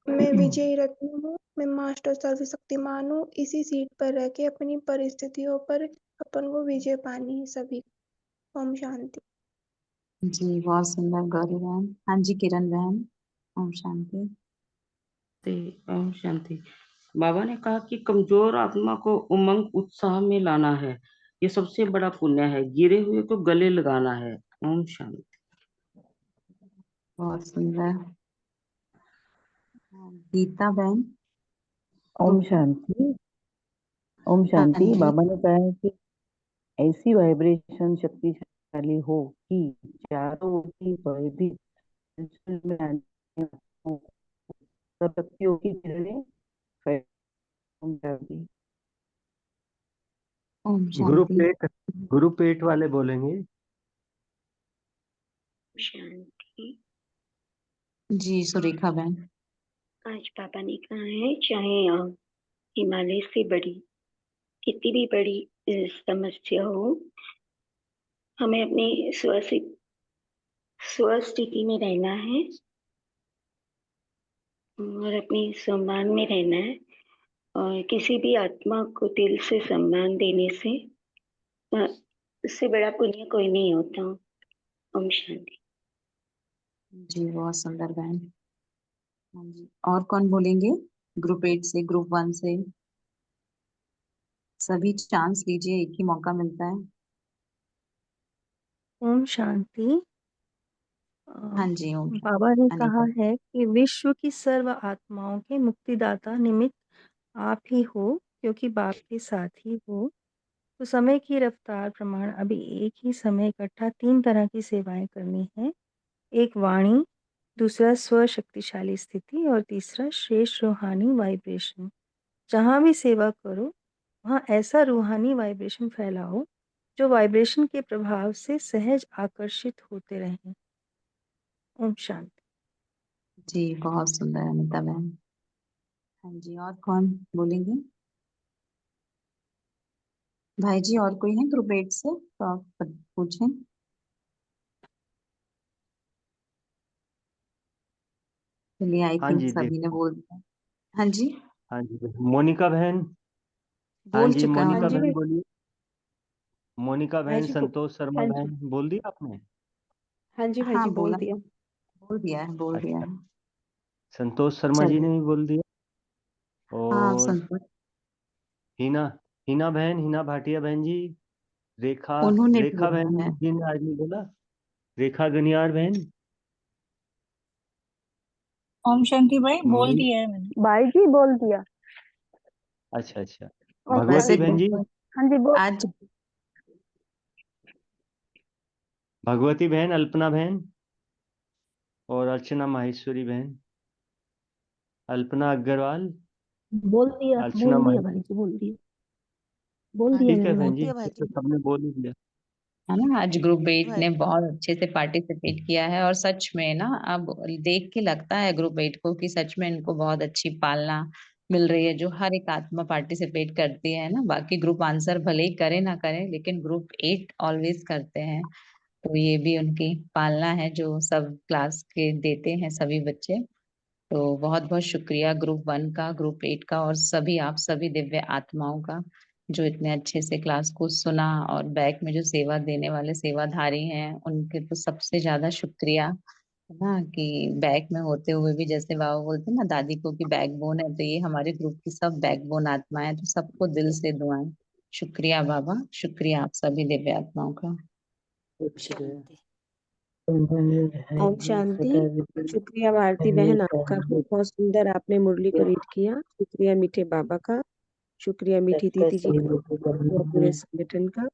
मैं विजयी रत्न हूँ, मैं मास्टर सर्वशक्तिमान हूँ। इसी सीट पर रह के अपनी परिस्थितियों पर अपन को विजय पानी है सभी को। ओम शांति। जी बहुत सुंदर गौरी बहन। हाँ जी किरण बहन, ओम शांति। ओम शांति। बाबा ने कहा कि कमजोर आत्मा को उमंग उत्साह में लाना है, ये सबसे बड़ा पुण्य है। गिरे हुए को गले लगाना है। ओम शांति। बहुत सुंदर। गीता बहन, ओम ग्रुप। शांति। ओम हाँ शांति। जी। बाबा ने कहा है कि ऐसी वाइब्रेशन शक्तिशाली हो कि चारों ओर की भयभीत हलचल में आने वालों को सब शक्तियों की किरणें फैल। ओम शांति। ओम ग्रुप शांति। 8, ग्रुप 8 वाले बोलेंगे। शांति। जी सुरेखा बहन। आज पापा ने कहा है चाहे हिमालय से बड़ी कितनी भी बड़ी समस्या हो, हमें अपनी स्वस्थिति में रहना है और अपनी सम्मान में रहना है और किसी भी आत्मा को दिल से सम्मान देने से उससे बड़ा पुण्य कोई नहीं होता। ओम शांति। जी बहुत सुंदर बहन। हाँ जी, और कौन बोलेंगे? ग्रुप 8 से, ग्रुप 1 से। सभी चांस लीजिए, एक ही मौका मिलता है। ओम शांति। हाँ जी ओम बाबा ने शांति। कहा अनीता। है कि विश्व की सर्व आत्माओं के मुक्तिदाता निमित्त आप ही हो, क्योंकि बाप के साथ ही हो। तो समय की रफ्तार प्रमाण अभी एक ही समय इकट्ठा 3 तरह की सेवाएं करनी है। एक वाणी, दूसरा स्वशक्तिशाली स्थिति और तीसरा श्रेष्ठ रूहानी वाइब्रेशन। जहाँ भी सेवा करो वहाँ ऐसा रूहानी वाइब्रेशन फैलाओ जो वाइब्रेशन के प्रभाव से सहज आकर्षित होते रहें। ओम शांति। जी बहुत सुंदर अनीता बहन। हाँ जी, और कौन बोलेंगे? भाई जी, और कोई है ग्रुप 8 से तो आप पूछें। चलिए, आई हाँ थिंक जी सभी ने देखो। बोल दिया। हाँ जी, हाँ जी मोनिका बहन। हाँ बोल जी चुका मोनिका हूँ। बहन बोलिए। मोनिका भाई बहन, जी संतोष शर्मा हाँ जी। बहन बोल दिया आपने? हाँ जी भाई हाँ जी बोल बोला, दिया। बोल दिया है, बोल दिया अच्छा, है। संतोष शर्मा जी चलिए। ने भी बोल दिया। हाँ आप और संतोष, हिना, हिना बहन, हिना भाटिया बहन जी। रेखा, उन्होंने भी रेखा बोला बहन है। जी ने आज नहीं बोला। रेखा गनियार बहन। ओम शांति भाई बोल मोहन, दिया है मैंने। भाई जी बोल दिया। अच्छा अच्छा। ओम वैसे भगवती शांति। बहन जी। हाँ जी बोल। आज भगवती बहन, अल्पना बहन और अर्चना माहेश्वरी बहन। अल्पना अग्रवाल, अर्चना बोल दिया माहेश्वरी। भाई जी, बोल दिया। बोल हाँ दिया ठीक है मैंने। बहन बोल जी, दिया भाई तो जी। सबने बोल ही दिया। है ना, आज ग्रुप 8 भाई ने बहुत अच्छे से पार्टिसिपेट किया है और सच में ना अब देख के लगता है ग्रुप 8 को कि सच में इनको बहुत अच्छी पालना मिल रही है, जो हर एक आत्मा पार्टिसिपेट करती है ना। बाकी ग्रुप आंसर भले ही करे ना करे, लेकिन ग्रुप 8 ऑलवेज करते हैं। तो ये भी उनकी पालना है जो सब क्लास के देते हैं सभी बच्चे। तो बहुत बहुत शुक्रिया ग्रुप 1 का, ग्रुप 8 का और सभी आप सभी दिव्य आत्माओं का जो इतने अच्छे से क्लास को सुना, और बैक में जो सेवा देने वाले सेवाधारी हैं उनके तो सबसे ज्यादा शुक्रिया, है ना, कि बैक में होते हुए भी, जैसे बाबा बोलते हैं ना दादी को कि बैकबोन है, तो ये हमारे ग्रुप की सब बैकबोन आत्माएं, तो सबको दिल से दुआएं। शुक्रिया बाबा, शुक्रिया आप सभी दिव्य आत्माओं का। शांति। ओम शांति। शुक्रिया भारती बहन आपका भी, बहुत सुंदर आपने मुरली को रीड किया। शुक्रिया मीठे बाबा का, शुक्रिया मीठी दीदी जी का, शुक्रिया पूरे संगठन का।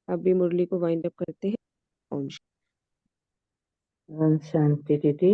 अब भी मुरली को वाइंड अप करते हैं। ओम शांति दीदी।